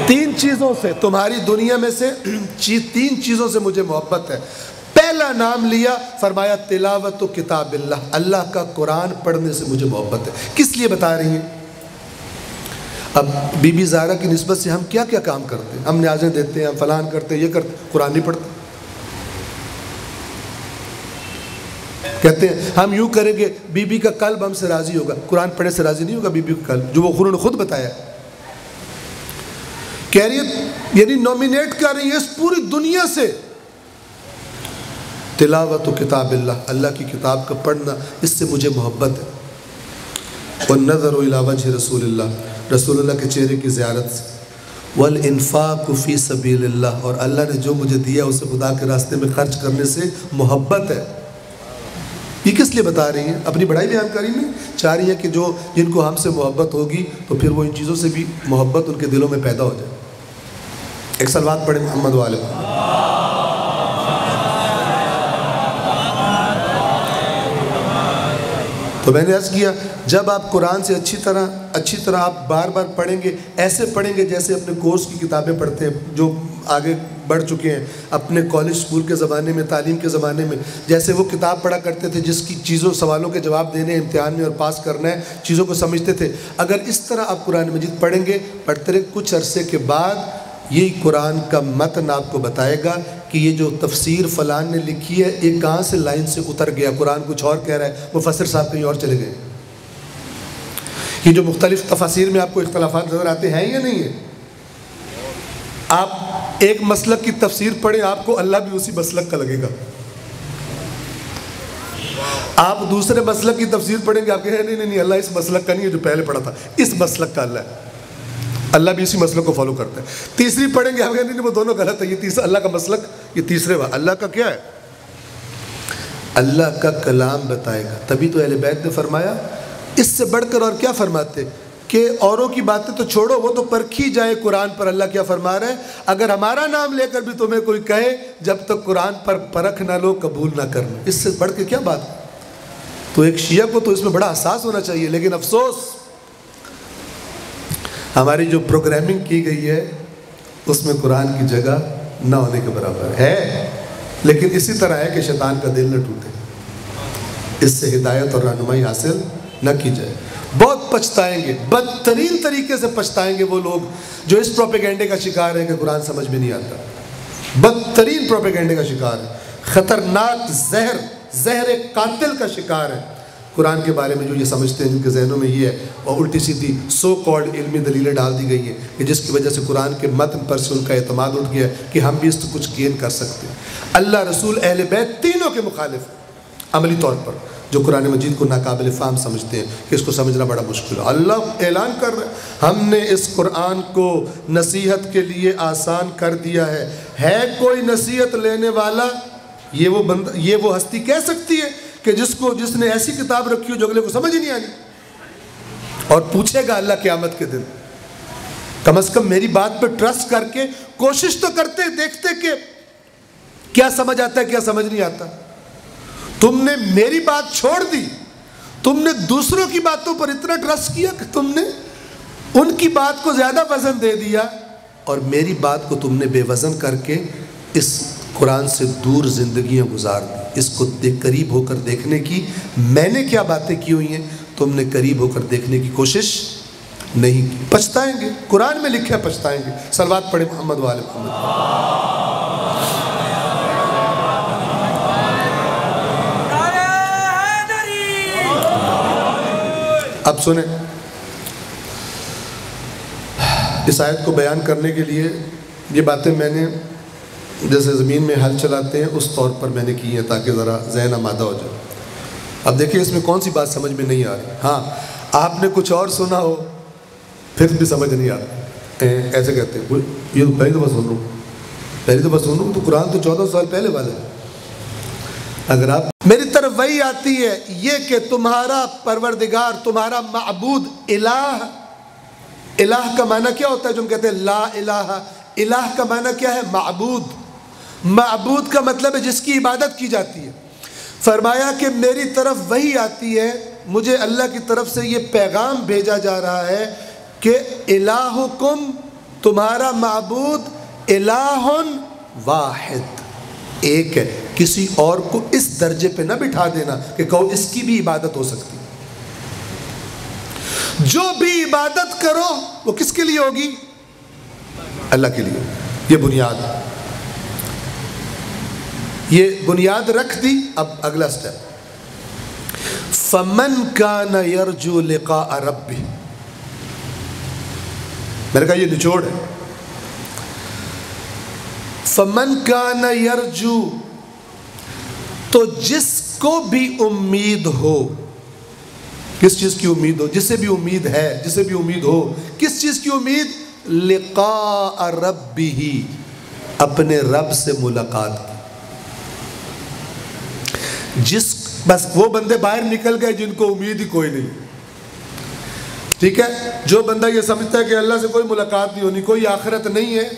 3 چیزوں سے، تمہاری دنیا میں سے 3 چیزوں سے مجھے محبت ہے۔ پہلا نام لیا، فرمایا تلاوت و کتاب اللہ، اللہ کا قرآن پڑھنے سے مجھے محبت ہے۔ کس لیے بتا رہی ہیں؟ اب بی بی زہرا کی نسبت سے ہم کیا کیا کام کرتے ہیں؟ ہم نیازیں دیتے ہیں، ہم فلان کرتے ہیں، یہ کرتے ہیں، قرآن نہیں پڑھتے۔ کہتے ہیں ہم یوں کریں گے بی بی کا قلب ہم سے راضی ہوگا، قرآن پڑھنے سے راضی نہیں ہوگا بی بی کا قلب، جو وہ انہوں نے خود بتایا۔ کہہ رہی ہے یعنی نومینیٹ کر رہی ہے اس پوری دنیا سے تلاوت و کتاب اللہ، اللہ کی کتاب کا پڑھنا، اس سے مجھے محبت ہے۔ والنظر الی وجہ رسول اللہ، رسول اللہ کے چہرے کی زیارت سے، والانفاق فی سبیل اللہ، اور اللہ نے جو مجھے دیا اسے خدا کے راستے میں خرچ کرنے سے محبت ہے۔ یہ کس لیے بتا رہی ہیں؟ اپنی بڑائی بیان کری نہیں، چاہ رہی ہے کہ جن کو ہم سے محبت ہوگی تو پھر وہ ان چیزوں سے بھی محبت ان کے دلوں میں پیدا ہو جائے۔ ایک صلوات پڑھیں محمد والے۔ تو میں نے عرض کیا جب آپ قرآن سے اچھی طرح آپ بار بار پڑھیں گے، ایسے پڑھیں گے جیسے اپنے کورس کی کتابیں پڑھتے ہیں جو آگے بڑھ چکے ہیں، اپنے کالج سکول کے زمانے میں، تعلیم کے زمانے میں جیسے وہ کتاب پڑھا کرتے تھے جس کی سوالوں کے جواب دینے امتحان میں اور پاس کرنا ہے، چیزوں کو سمجھتے تھے۔ اگر اس طرح آپ قرآن مجید پڑھیں گے، پڑھتے رہے، کچھ عرصے کے بعد یہی قرآن کا متن آپ کو بتائے گا کہ یہ جو تفسیر فلان نے لکھی ہے یہ کہاں سے لائن سے اتر گیا، قرآن کچھ اور کہہ رہا ہے، مفسر صاحب کہیں اور چلے گئے۔ یہ جو مختلف تفاسیر میں آپ کو اختلافات نظر آتے ہیں یا نہیں ہے؟ آپ ایک مسلک کی تفسیر پڑھیں، آپ کو اللہ بھی اسی مسلک کا لگے گا۔ آپ دوسرے مسلک کی تفسیر پڑھیں گے، آپ کہیں نہیں اللہ اس مسلک کا نہیں ہے جو پہلے پڑھا تھا، اس مسلک کا اللہ ہے، اللہ بھی اسی مسلک کو فالو کرتا ہے۔ تیسری پڑھیں گے، آپ کہیں نہیں وہ دونوں غلط ہے، یہ تیسرا اللہ کا مسلک، یہ تیسرے وا اللہ کا کیا ہے؟ اللہ کا کلام بتائے گا۔ تبھی تو اہل بیت نے فرمایا، اس سے بڑھ کر اور کیا فرماتے کہ اوروں کی باتیں تو چھوڑو، وہ تو پرکھی جائے قرآن پر اللہ کیا فرما رہا ہے، اگر ہمارا نام لے کر بھی تمہیں کوئی کہے جب تک قرآن پر پرکھ نہ لو قبول نہ کرنا۔ اس سے بڑھ کے کیا بات ہے؟ تو ایک شیعہ کو تو اس میں بڑا احساس ہونا چاہیے، لیکن افسوس ہماری جو پروگرامنگ کی گئی ہے اس میں قرآن کی جگہ نہ ہونے کے برابر ہے، لیکن اسی طرح ہے کہ شیطان کا دل نہ ٹوٹے، اس سے ہدایت اور رہنمائی حاصل نہ کی جائے۔ بہت پچھتائیں گے، بدترین طریقے سے پچھتائیں گے وہ لوگ جو اس پروپیگنڈے کا شکار ہیں کہ قرآن سمجھ میں نہیں آتا، بدترین پروپیگنڈے کا شکار ہے، خطرناک زہر قاتل کا شکار ہے قرآن کے بارے میں، جو یہ سمجھتے ہیں جن کے ذہنوں میں یہ ہے، اور الٹی سیدھی سو کالڈ علمی دلیلیں ڈال دی گئی ہیں کہ جس کی وجہ سے قرآن کے متن پر سے ان کا اعتماد اٹھ گیا کہ ہم بھی اس سے کچھ گین کر سکتے ہیں۔ اللہ، رسول، اہل بیت تینوں کے مخالف عملی طور پر جو قرآن مجید کو ناقابل فہم سمجھتے ہیں کہ اس کو سمجھنا بڑا مشکل ہے۔ اللہ اعلان کر رہے ہیں ہم نے اس قرآن کو نصیحت کے لیے آسان کر دیا ہے کوئی نصیحت لینے والا؟ یہ وہ ہستی کہہ سکتی ہے کہ جس نے ایسی کتاب رکھی ہو جو اگلے کو سمجھ ہی نہیں آنی، اور پوچھے گا اللہ قیامت کے دن، کم از کم میری بات پہ ٹرسٹ کر کے کوشش تو کرتے دیکھتے کہ کیا سمجھ آتا ہے کیا سمجھ نہیں آتا۔ تم نے میری بات چھوڑ دی، تم نے دوسروں کی باتوں پر اتنا ٹرسٹ کیا کہ تم نے ان کی بات کو زیادہ وزن دے دیا، اور میری بات کو تم نے بے وزن کر کے اس قرآن سے دور زندگیاں گزار دی۔ اس کو قریب ہو کر دیکھنے کی میں نے کیا باتیں کی ہوئی ہیں، تم نے قریب ہو کر دیکھنے کی کوشش نہیں کی۔ پچھتائیں گے، قرآن میں لکھا ہے پچھتائیں گے۔ صلوات پڑھیں محمد و آل محمد۔ اب سنیں، اس آیت کو بیان کرنے کے لیے یہ باتیں میں نے جیسے زمین میں ہل چلاتے ہیں اس طور پر میں نے کی ہیں تاکہ ذرا ذہن آمادہ ہو جائے۔ اب دیکھیں اس میں کون سی بات سمجھ میں نہیں آ رہی۔ ہاں، آپ نے کچھ اور سنا ہو پھر بھی سمجھ نہیں آتا، ایسے کہتے ہیں یہ تو پہلی دفعہ سن رہا ہوں، پہلی دفعہ سن رہا ہوں، تو قرآن تو 14 سال پہلے والا ہے۔ اگر آپ میری طرف وہی آتی ہے یہ کہ تمہارا پروردگار، تمہارا معبود الہ، الہ کا معنی کیا ہوتا ہے؟ جو ہم کہتے ہیں لا الہ، الہ کا معنی کیا ہے؟ معبود، معبود کا مطلب ہے جس کی عبادت کی جاتی ہے۔ فرمایا کہ میری طرف وہی آتی ہے، مجھے اللہ کی طرف سے یہ پیغام بھیجا جا رہا ہے کہ الہکم، تمہارا معبود، الہ واحد، ایک ہے، کسی اور کو اس درجے پہ نہ بٹھا دینا کہ کہو اس کی بھی عبادت ہو سکتی۔ جو بھی عبادت کرو وہ کس کے لیے ہوگی؟ اللہ کے لیے۔ یہ بنیاد، یہ بنیاد رکھ دی۔ اب اگلا سٹیپ، فَمَنْ كَانَ يَرْجُو لِقَاءَ رَبِّهِ، میں نے کہا یہ نچوڑ ہے۔ فَمَنْ كَانَ يَرْجُو، تو جس کو بھی امید ہو، کس چیز کی امید ہو؟ جسے بھی امید ہے، جسے بھی امید ہو، کس چیز کی امید؟ لقاء ربہ، اپنے رب سے ملاقات کی۔ بس وہ بندے باہر نکل گئے جن کو امید ہی کوئی نہیں، ٹھیک ہے؟ جو بندہ یہ سمجھتا ہے کہ اللہ سے کوئی ملاقات نہیں ہونی، کوئی آخرت نہیں ہے،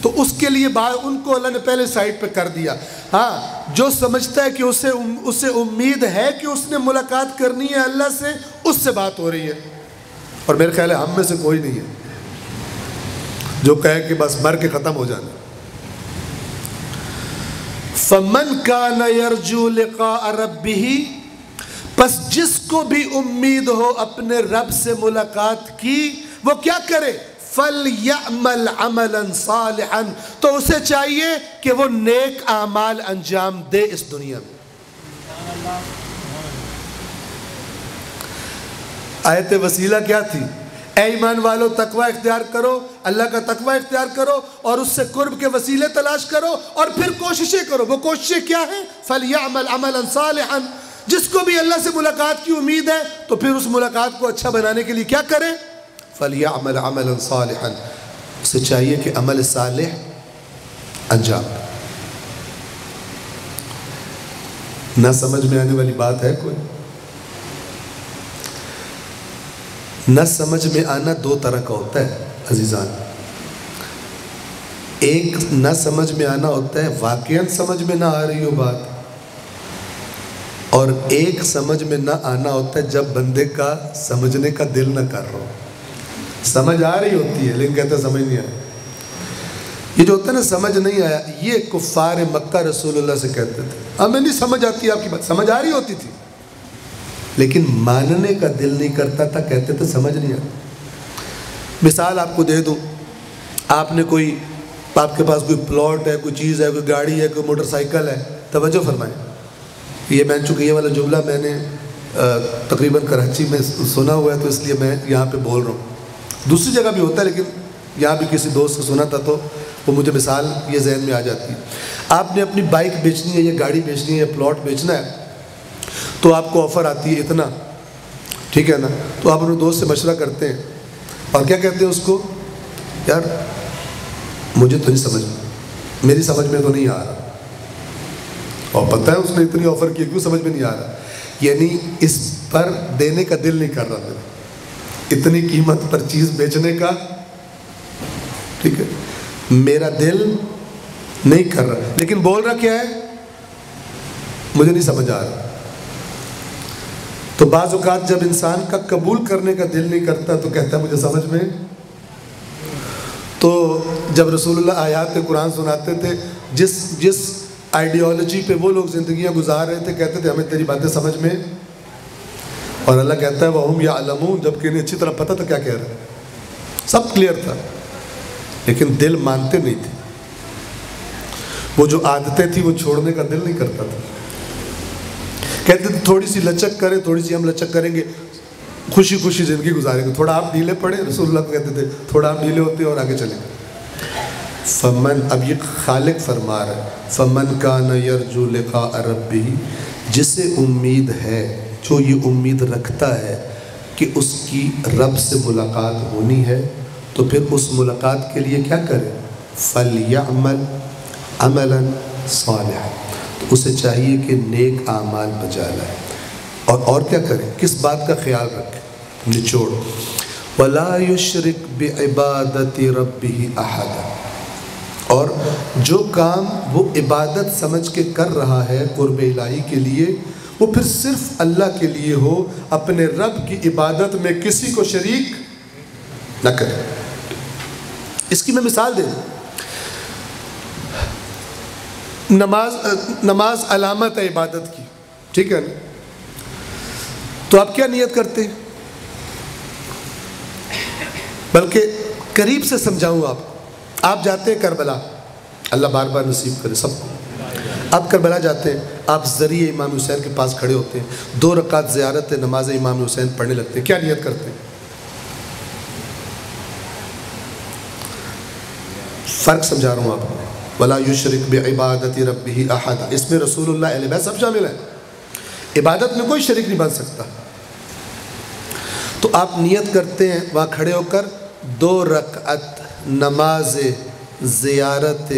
تو اس کے لیے ان کو اللہ نے پہلے سائڈ پہ کر دیا۔ ہاں، جو سمجھتا ہے کہ اسے امید ہے کہ اس نے ملاقات کرنی ہے اللہ سے، اس سے بات ہو رہی ہے۔ اور میرے خیال ہے ہم میں سے کوئی نہیں ہے جو کہے کہ بس مر کے ختم ہو جانا۔ فَمَنْ كَانَ يَرْجُو لِقَاءَ رَبِّهِ، پس جس کو بھی امید ہو اپنے رب سے ملاقات کی، وہ کیا کرے؟ فَلْيَعْمَلْ عَمَلًا صَالِحًا، تو اسے چاہیے کہ وہ نیک اعمال انجام دے اس دنیا میں۔ آیت وسیلہ کیا تھی؟ اے ایمان والو تقوی اختیار کرو، اللہ کا تقوی اختیار کرو، اور اس سے قرب کے وسیلے تلاش کرو، اور پھر کوششیں کرو۔ وہ کوششیں کیا ہیں؟ فَلْيَعْمَلْ عَمَلًا صَالِحًا، جس کو بھی اللہ سے ملاقات کی امید ہے تو پھر اس ملاقات کو اچھا بنانے کے لیے کیا کرے؟ فَلْيَعْمَلْ عَمَلًا صَالِحًا، اسے چاہیے کہ عمل صالح انجام۔ نہ سمجھ میں آنے والی بات ہے کوئی؟ نہ سمجھ میں آنا دو طرح کا ہوتا ہے عزیزان۔ ایک نہ سمجھ میں آنا ہوتا ہے واقعاً سمجھ میں نہ آ رہی ہو بات، اور ایک سمجھ میں نہ آنا ہوتا ہے جب بندے کا سمجھنے کا دل نہ کر رہا ہو۔ سمجھ آ رہی ہوتی ہے لیکن کہتا ہے سمجھ نہیں آیا۔ یہ جو ہوتا ہے نا سمجھ نہیں آیا، یہ کفار مکہ رسول اللہ سے کہتے تھے ہمیں نہیں سمجھ آتی آپ کی بات، سمجھ آ رہی ہوتی تھی لیکن ماننے کا دل نہیں کرتا تھا، کہتے تھے سمجھ نہیں آتی۔ مثال آپ کو دے دوں، آپ کے پاس کوئی پلاٹ ہے، کوئی چیز ہے، کوئی گاڑی ہے، کوئی موٹر سائیکل ہے، توجہ فرمائیں، یہ میں چونکہ یہ والا جملہ میں نے تقریباً کراچی میں سنا ہوا ہے تو اس لیے میں یہاں پہ بول رہا ہوں، دوسری جگہ بھی ہوتا ہے لیکن یہاں بھی کسی دوست سے سنا تھا تو وہ مجھے مثال یہ ذہن میں آ جاتی ہے۔ آپ نے اپنی بائک بیچنی ہے یا گاڑی بیچنی ہے یا پلاٹ بیچنا ہے تو آپ کو آفر آتی ہے اتنا، ٹھیک ہے نا، تو آپ اپنے دوست سے مشورہ کرتے ہیں اور کیا کہتے ہیں اس کو؟ یار مجھے تو نہیں سمجھ، میری سمجھ میں تو نہیں آ رہا، اور پتہ ہے اس نے اتنی آفر کی کیوں سمجھ میں نہیں آ رہا، یعنی اس پر دینے کا دل نہیں کر رہا میرا، اتنی قیمت پر چیز بیچنے کا، ٹھیک ہے، میرا دل نہیں کر رہا، لیکن بول رہا کیا ہے؟ مجھے نہیں سمجھ آ رہا۔ تو بعض اوقات جب انسان کا قبول کرنے کا دل نہیں کرتا تو کہتا ہے مجھے سمجھ میں۔ تو جب رسول اللہ آیات قرآن سناتے تھے، جس آئیڈیالوجی پہ وہ لوگ زندگیاں گزار رہے تھے، کہتے تھے ہمیں تیری باتیں سمجھ میں، اور اللہ کہتا ہے وَهُمْ يَعْلَمُونَ، جبکہ انہیں اچھی طرح پتہ تھا کیا کہہ رہے ہیں، سب کلیئر تھا، لیکن دل مانتے نہیں تھے، وہ جو عادتیں تھی وہ چھوڑنے کا دل نہیں کرتا تھا، کہتے تھے تھوڑی سی لچک کریں، تھوڑی سی ہم لچک کریں گے، خوشی خوشی زندگی گزاریں گے، تھوڑا آپ ڈھیلے پڑے، رسول اللہ کو کہتے تھے تھوڑا آپ ڈھیلے ہوتے اور آگے چلیں گے۔ فمن، اب یہ خالق فرما رہا ہے، فمن کان یرجو لقاء ربہ، جسے امید ہے، جو یہ امید رکھتا ہے کہ اس کی رب سے ملاقات ہونی ہے تو پھر اس ملاقات کے لیے کیا کرے؟ فَلْيَعْمَلْ عَمَلًا صَالِحًا، تو اسے چاہیے کہ نیک اعمال بجا لائے۔ اور کیا کرے؟ کس بات کا خیال رکھے؟ نچوڑ، وَلَا يُشْرِكْ بِعِبَادَةِ رَبِّهِ أَحَدًا، اور جو کام وہ عبادت سمجھ کے کر رہا ہے قرب الہی کے لیے، وہ پھر صرف اللہ کے لیے ہو، اپنے رب کی عبادت میں کسی کو شریک نہ کرے۔ اس کی میں مثال دے دوں، نماز علامت ہے عبادت کی، ٹھیک ہے نا؟ تو آپ کیا نیت کرتے ہیں؟ بلکہ قریب سے سمجھاؤں آپ جاتے ہیں کربلا، اللہ بار بار نصیب کرے سب کو۔ آپ کربلا جاتے ہیں، آپ ذریعہ امام حسین کے پاس کھڑے ہوتے ہیں، 2 رکعت زیارت نماز امام حسین پڑھنے لگتے ہیں، کیا نیت کرتے ہیں؟ فرق سمجھا رہا ہوں آپ کو۔ وَلَا يُشْرِكْ بِعِبَادَةِ رَبِّهِ أَحَدًا، اس میں رسول اللہ اہل بیت سب شامل ہیں، عبادت میں کوئی شریک نہیں بن سکتا۔ تو آپ نیت کرتے ہیں وہاں کھڑے ہو کر 2 رکعت نماز زیارت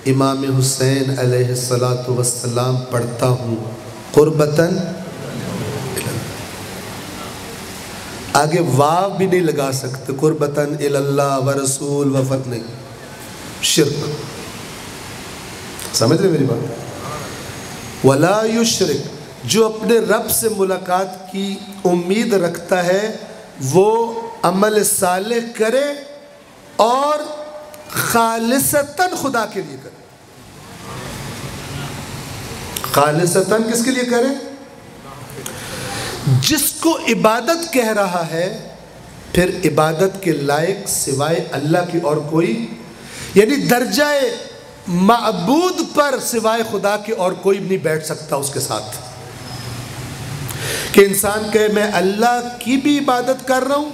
امام حسین علیہ السلام پڑھتا ہوں قربتاً، آگے واو بھی نہیں لگا سکتے، قربتاً اللہ ورسول وفت نہیں، شرک۔ سمجھ رہے میری بات؟ وَلَا يُشْرِكْ، جو اپنے رب سے ملاقات کی امید رکھتا ہے وہ عمل صالح کرے اور خالصتاً خدا کے لیے کرے۔ خالصتاً کس کے لیے کرے؟ جس کو عبادت کہہ رہا ہے پھر عبادت کے لائق سوائے اللہ کی اور کوئی، یعنی درجہ معبود پر سوائے خدا کے اور کوئی نہیں بیٹھ سکتا اس کے ساتھ۔ کہ انسان کہے میں اللہ کی بھی عبادت کر رہا ہوں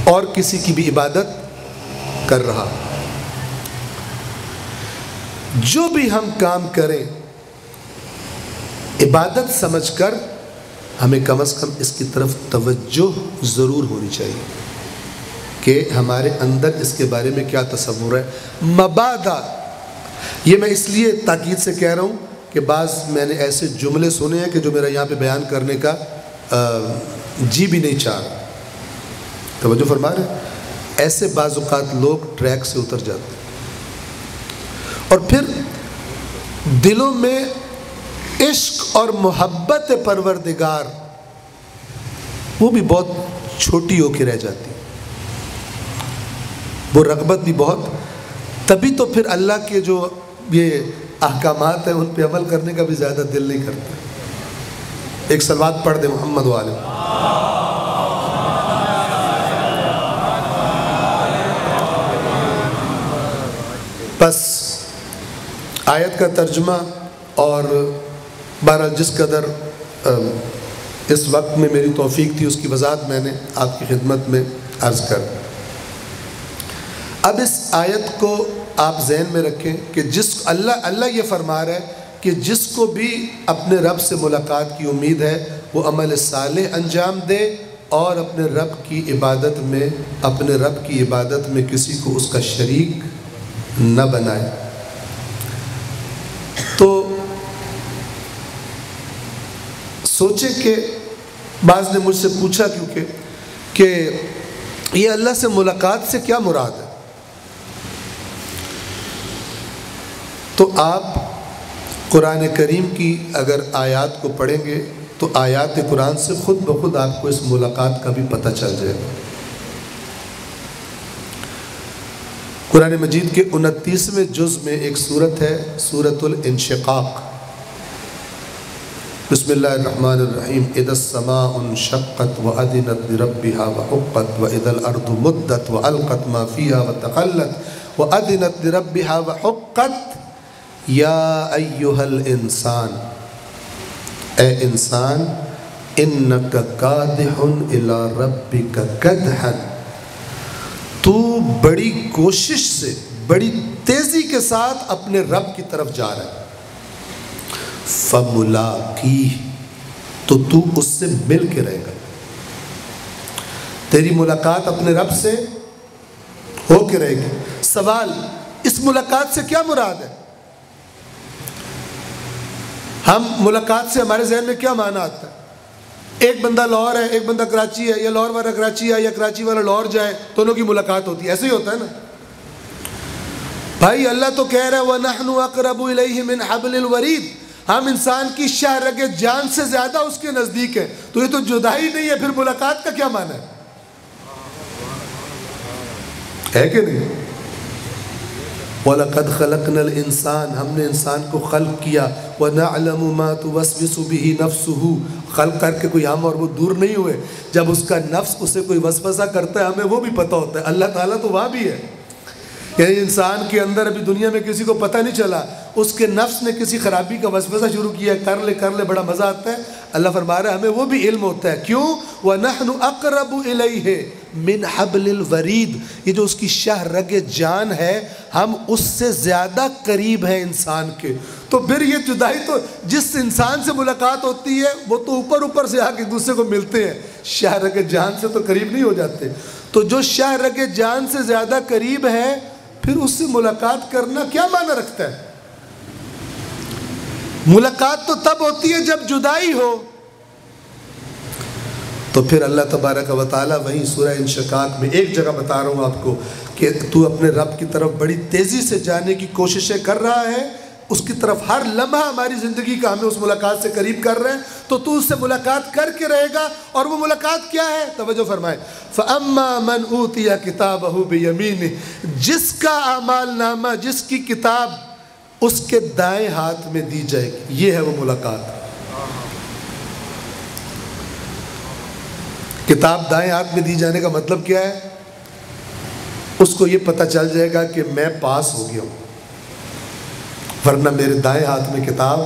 اور کسی کی بھی عبادت کر رہا۔ جو بھی ہم کام کریں عبادت سمجھ کر ہمیں کم از کم اس کی طرف توجہ ضرور ہونی چاہیے کہ ہمارے اندر اس کے بارے میں کیا تصور ہے۔ مبادا، یہ میں اس لیے تاکید سے کہہ رہا ہوں کہ بعض میں نے ایسے جملے سنے ہیں کہ جو میرا یہاں پہ بیان کرنے کا جی بھی نہیں چاہ رہا، توجہ فرما رہے ہیں؟ ایسے بعض اوقات لوگ ٹریک سے اتر جاتے ہیں اور پھر دلوں میں عشق اور محبت پروردگار وہ بھی بہت چھوٹی ہو کے رہ جاتی، وہ رغبت بھی بہت، تبھی تو پھر اللہ کے جو یہ احکامات ہیں ان پہ عمل کرنے کا بھی زیادہ دل نہیں کرتا۔ ایک صلوات پڑھ دیں محمد والے۔ بس آیت کا ترجمہ اور بہرحال جس قدر اس وقت میں میری توفیق تھی اس کی وضاحت میں نے آپ کی خدمت میں عرض کر۔ اب اس آیت کو آپ ذہن میں رکھیں کہ اللہ یہ فرما رہا ہے کہ جس کو بھی اپنے رب سے ملاقات کی امید ہے وہ عمل صالح انجام دے اور اپنے رب کی عبادت میں کسی کو اس کا شریک نہ بنائے۔ تو سوچے کہ بعض نے مجھ سے پوچھا کیونکہ کہ یہ اللہ سے ملاقات سے کیا مراد ہے؟ تو آپ قرآن کریم کی اگر آیات کو پڑھیں گے تو آیات قرآن سے خود بخود آپ کو اس ملاقات کا بھی پتہ چل جائے گا۔ قرآن مجید کے 29ویں جز میں ایک سورت ہے سورۃ الانشقاق۔ بسم اللہ الرحمن الرحیم۔ اذا السماء انشقت وأذنت لربها وحقت وإذا الأرض مدت وألقت ما فيها وتخلت وأذنت لربها وحقت یا ایہا الانسان، اے انسان، انک کادح الی ربک کدحا، تو بڑی کوشش سے بڑی تیزی کے ساتھ اپنے رب کی طرف جا رہا ہے، فملاقیہ، تو تو اس سے مل کے رہے گا. تیری ملاقات اپنے رب سے ہو کے رہے گی. سوال، اس ملاقات سے کیا مراد ہے؟ ہم ملاقات سے ہمارے ذہن میں کیا معنی آتا ہے؟ ایک بندہ لاہور ہے، ایک بندہ کراچی ہے، یا لاہور والا کراچی ہے یا کراچی والا لاہور جائے، دونوں کی ملاقات ہوتی ہے. ایسے ہی ہوتا ہے نا بھائی. اللہ تو کہہ رہا ہے وَنَحْنُ أَقْرَبُ إِلَيْهِ مِنْ حَبْلِ الْوَرِيدِ، ہم انسان کی شہ رگ جان سے زیادہ اس کے نزدیک ہیں. تو یہ تو جدائی نہیں ہے، پھر ملاقات کا کیا معنی ہے کہ نہیں؟ وَلَقَدْ خَلَقْنَا الْإِنسَانَ، ہم نے انسان کو خلق کیا. وَنَعْلَمُ مَا تُوَسْوِسُ بِهِ نَفْسُهُ، خلق کر کے کوئی ہم اور وہ دور نہیں ہوئے. جب اس کا نفس اسے کوئی وسوسہ کرتا ہے ہمیں وہ بھی پتہ ہوتا ہے. اللہ تعالیٰ تو وہاں بھی ہے. یعنی انسان کے اندر ابھی دنیا میں کسی کو پتہ نہیں چلا، اس کے نفس نے کسی خرابی کا وسوسہ شروع کیا، کر لے بڑا مزہ آتا ہے. اللہ فرما رہا ہے ہمیں وہ بھی علم ہوتا ہے. کیوں؟ وَنَحْنُ أَقْرَبُ إِلَيْهِ مِنْ حَبْلِ الْوَرِيدِ، یہ جو اس کی شہ رگ جان ہے ہم اس سے زیادہ قریب ہیں انسان کے. تو پھر یہ جدائی تو جس انسان سے ملاقات ہوتی ہے وہ تو اوپر سے آ کے دوسرے کو ملتے ہیں، شہ رگ جان سے تو قریب نہیں ہو جاتے. تو جو شہ رگ جان سے زیادہ قریب ہے پھر اس سے ملاقات کرنا کیا معنی رکھتا ہے؟ ملاقات تو تب ہوتی ہے جب جدائی ہو. تو پھر اللہ تبارک و تعالیٰ وہیں سورہ انشقاق میں ایک جگہ بتا رہا ہوں آپ کو کہ تو اپنے رب کی طرف بڑی تیزی سے جانے کی کوششیں کر رہا ہے، اس کی طرف ہر لمحہ ہماری زندگی کا ہمیں اس ملاقات سے قریب کر رہے ہیں. تو اس سے ملاقات کر کے رہے گا. اور وہ ملاقات کیا ہے؟ توجہ فرمائے. فَأَمَّا مَنْ أُوتِيَ كِتَابَهُ بِيَمِينِهِ، جس کا اعمال نامہ، جس کی کتاب اس کے دائیں ہاتھ میں دی جائے گی، یہ ہے وہ ملاقات. کتاب دائیں ہاتھ میں دی جانے کا مطلب کیا ہے؟ اس کو یہ پتہ چل جائے گا کہ میں پاس ہو گیا ہوں، ورنہ میرے دائیں ہاتھ میں کتاب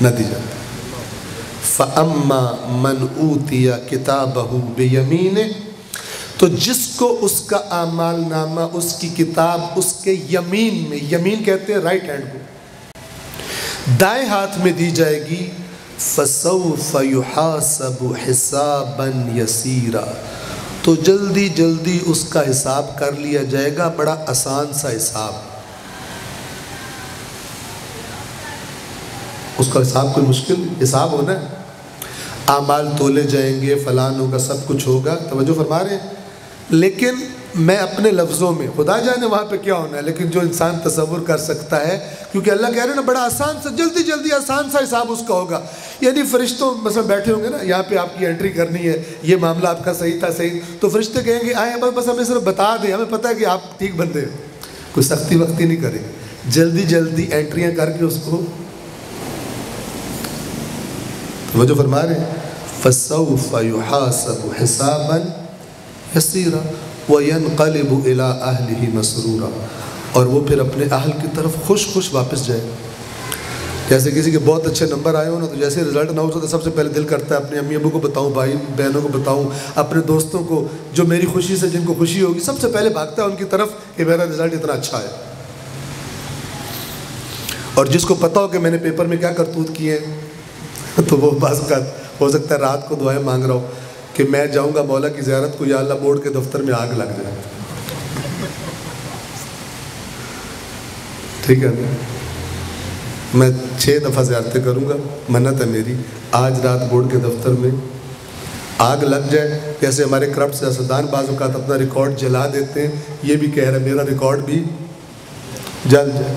نہ دی جاتی. فَأَمَّا مَنْ أُوتِيَ كِتَابَهُ بِيَمِينِهِ، تو جس کو اس کا اعمال نامہ، اس کی کتاب اس کے یمین میں، یمین کہتے ہیں رائٹ ہینڈ کو، دائیں ہاتھ میں دی جائے گی. فَسَوْفَ يُحَاسَبُ حِسَابًا يَسِيرًا، تو جلدی جلدی اس کا حساب کر لیا جائے گا، بڑا آسان سا حساب. اس کا حساب کوئی مشکل حساب ہونا ہے. اعمال تولے جائیں گے، فلان ہوگا، سب کچھ ہوگا. توجہ فرما رہے ہیں. لیکن میں اپنے لفظوں میں، خدا جانے وہاں پہ کیا ہونا ہے، لیکن جو انسان تصور کر سکتا ہے، کیونکہ اللہ کہہ رہے ہیں نا بڑا آسان سا، جلدی جلدی آسان سا حساب اس کا ہوگا. یعنی فرشتوں مثلا بیٹھے ہوں گے نا، یہاں پہ آپ کی انٹری کرنی ہے، یہ معاملہ آپ کا صحیح تھا صحیح، تو فرشتے کہیں گے آئیں بس ہمیں صرف بتا دیں، ہمیں پتہ ہے کہ آپ ٹھیک بندے ہیں. کوئی سختی وقتی نہیں کریں، جلدی جلدی انٹریاں کر کے اس کو. وہ جو فرما رہے ہیں فَسَوْفَ يُحَاسَبُ حِسَابًا يَسِيرًا وَيَنْقَلِبُ إِلَىٰ أَهْلِهِ مَسْرُورًا، اور وہ پھر اپنے اہل کی طرف خوش خوش واپس جائے. جیسے کسی کے بہت اچھے نمبر آئے ہوں نا، تو جیسے رزلٹ نہ ہو تو سب سے پہلے دل کرتا ہے اپنے امی ابو کو بتاؤں، بھائی بہنوں کو بتاؤں، اپنے دوستوں کو جو میری خوشی سے جن کو خوشی ہوگی، سب سے پہلے بھاگتا ہے ان کی طرف کہ میرا رزلٹ اتنا اچھا ہے. اور جس کو پتہ ہو کہ میں نے پیپر میں کیا کرتوت کیے ہیں، تو وہ بعض اوقات ہو سکتا ہے رات کو دعائیں مانگ رہا ہوں کہ میں جاؤں گا مولا کی زیارت کو، یا اللہ بورڈ کے دفتر میں آگ لگ جائے. ٹھیک ہے، میں 6 دفعہ زیارتیں کروں گا، منت ہے میری، آج رات بورڈ کے دفتر میں آگ لگ جائے. جیسے ہمارے کرپٹ سیاستدان بعض اوقات اپنا ریکارڈ جلا دیتے ہیں، یہ بھی کہہ رہا ہے میرا ریکارڈ بھی جل جائے.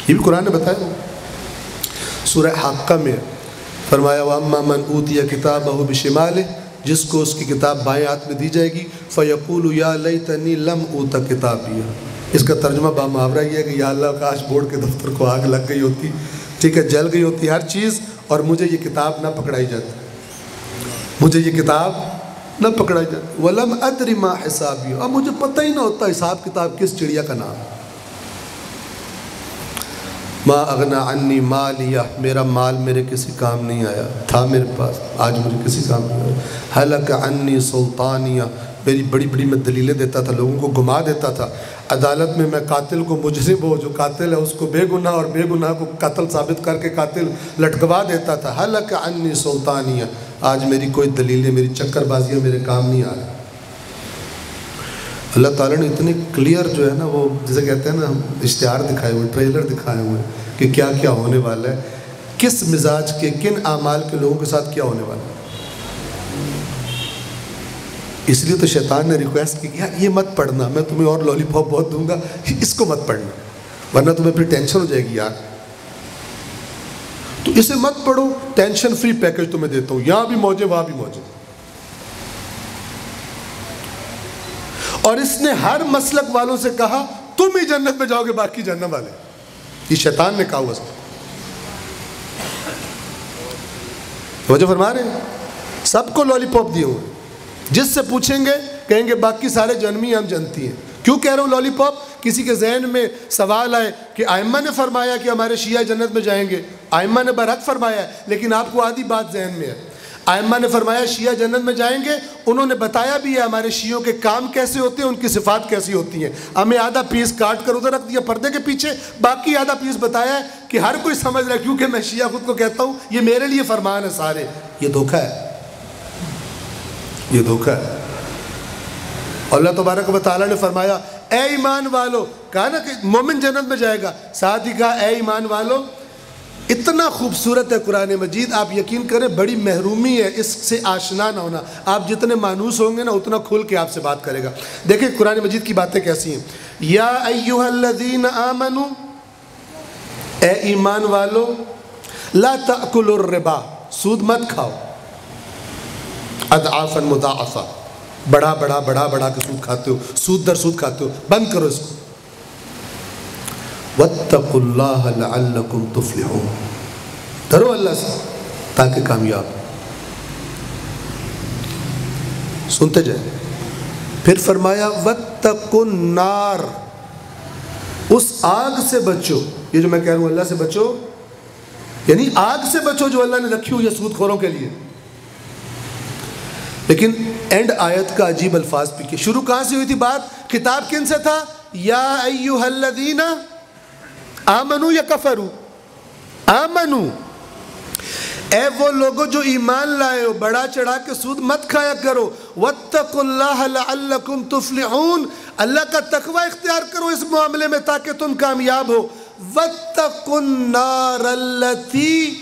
یہ بھی قرآن نے بتایا. سورہ حاقہ میں فرمایا وَأَمَّا مَنْ أُوتِيَ كِتَابَهُ بِشِمَالِهِ، جس کو اس کی کتاب بائیں ہاتھ میں دی جائے گی. فَيَقُولُ يَا لَيْتَنِي لَمْ أُوتَ كِتَابِيَهْ، اس کا ترجمہ بامحاورہ یہ ہے کہ یا اللہ کاش بورڈ کے دفتر کو آگ لگ گئی ہوتی، ٹھیک ہے، جل گئی ہوتی ہر چیز، اور مجھے یہ کتاب نہ پکڑائی جاتی، مجھے یہ کتاب نہ پکڑائی جاتی. وَلَمْ أَدْرِ مَا حِسَابِيَهْ، اب مجھے پتہ ہی نہ ہوتا حساب کتاب کس چڑیا کا نام. ما اغنا عنی مالیہ، میرا مال میرے کسی کام نہیں آیا، تھا میرے پاس آج مجھے کسی کام نہیں آیا. حلق عنی سلطانیہ، میری بڑی بڑی میں دلیلیں دیتا تھا، لوگوں کو گما دیتا تھا. عدالت میں میں قاتل کو مجرم ہو، جو قاتل ہے اس کو بے گناہ اور بے گناہ کو قتل ثابت کر کے قاتل لٹکوا دیتا تھا۔ حلق عنی سلطانیہ، آج میری کوئی دلیلیں، میری چکر بازیاں میرے کام نہیں آ رہی۔ اللہ تعالیٰ نے اتنے کلیئر جو ہے نا، وہ جسے کہتے ہیں نا، ہم اشتہار دکھائے ہوئے، ٹریلر دکھائے ہوئے کہ کیا کیا ہونے والا ہے، کس مزاج کے، کن اعمال کے لوگوں کے ساتھ کیا ہونے والا ہے۔ اس لیے تو شیطان نے ریکویسٹ کی کہ یار یہ مت پڑھنا، میں تمہیں اور لالی پاپ بہت دوں گا، اس کو مت پڑھنا ورنہ تمہیں پھر ٹینشن ہو جائے گی یار، تو اسے مت پڑھو، ٹینشن فری پیکج تمہیں دیتا ہوں، یہاں بھی موجے وہاں بھی موجے۔ اور اس نے ہر مسلک والوں سے کہا تم ہی جنت میں جاؤ گے، باقی جہنم والے۔ یہ شیطان نے کہا ہوا سب، توجہ فرما رہے ہیں، سب کو لالی پاپ دیے ہوئے، جس سے پوچھیں گے کہیں گے باقی سارے جنمی ہم جنتی ہیں۔ کیوں کہہ رہا ہوں لالی پاپ؟ کسی کے ذہن میں سوال آئے کہ ائمہ نے فرمایا کہ ہمارے شیعہ جنت میں جائیں گے، ائمہ نے برحق فرمایا ہے، لیکن آپ کو آدھی بات ذہن میں ہے۔ ائمہ نے فرمایا شیعہ جنت میں جائیں گے، انہوں نے بتایا بھی ہے ہمارے شیعوں کے کام کیسے ہوتے ہیں، ان کی صفات کیسی ہوتی ہیں۔ ہمیں آدھا پیس کاٹ کر ادھر رکھ دیا پردے کے پیچھے، باقی آدھا پیس بتایا ہے کہ ہر کوئی سمجھ رہا ہے، کیونکہ میں شیعہ خود کو کہتا ہوں یہ میرے لیے فرمان ہے سارے۔ یہ دھوکہ ہے، یہ دھوکہ ہے۔ اللہ تبارک و تعالیٰ نے فرمایا اے ایمان والو، کہا نا کہ مومن جنت میں جائے گا، ساتھ ہی کہا اے ایمان والو۔ اتنا خوبصورت ہے قرآن مجید، آپ یقین کریں بڑی محرومی ہے اس سے آشنا نہ ہونا۔ آپ جتنے مانوس ہوں گے نا اتنا کھل کے آپ سے بات کرے گا۔ دیکھیں قرآن مجید کی باتیں کیسی ہیں۔ یا ایہا الذین آمنوا، اے ایمان والو، لا تأکلوا الربا، سود مت کھاؤ، اضعافا مضاعفا، بڑا بڑا بڑا بڑا کے سود کھاتے ہو، سود در سود کھاتے ہو، بند کرو اس کو۔ واتقوا اللہ لعلکم تفلحون، ڈرو اللہ سے تاکہ کامیاب۔ سنتے جائیں، پھر فرمایا واتقوا النار، اس آگ سے بچو۔ یہ جو میں کہہ رہا ہوں اللہ سے بچو، یعنی آگ سے بچو جو اللہ نے رکھی ہوئی ہے سود خوروں کے لیے۔ لیکن اینڈ آیت کا عجیب الفاظ بھی کہ شروع کہاں سے ہوئی تھی بات؟ خطاب کن سے تھا؟ یا ایہا الذین آمنوا یا کفروا؟ آمنوا، اے وہ لوگوں جو ایمان لائے ہو، بڑا چڑھا کے سود مت کھایا کرو۔ واتقوا اللہ لعلکم تفلحون، اللہ کا تقوی اختیار کرو اس معاملے میں تاکہ تم کامیاب ہو۔ واتقوا النار التی،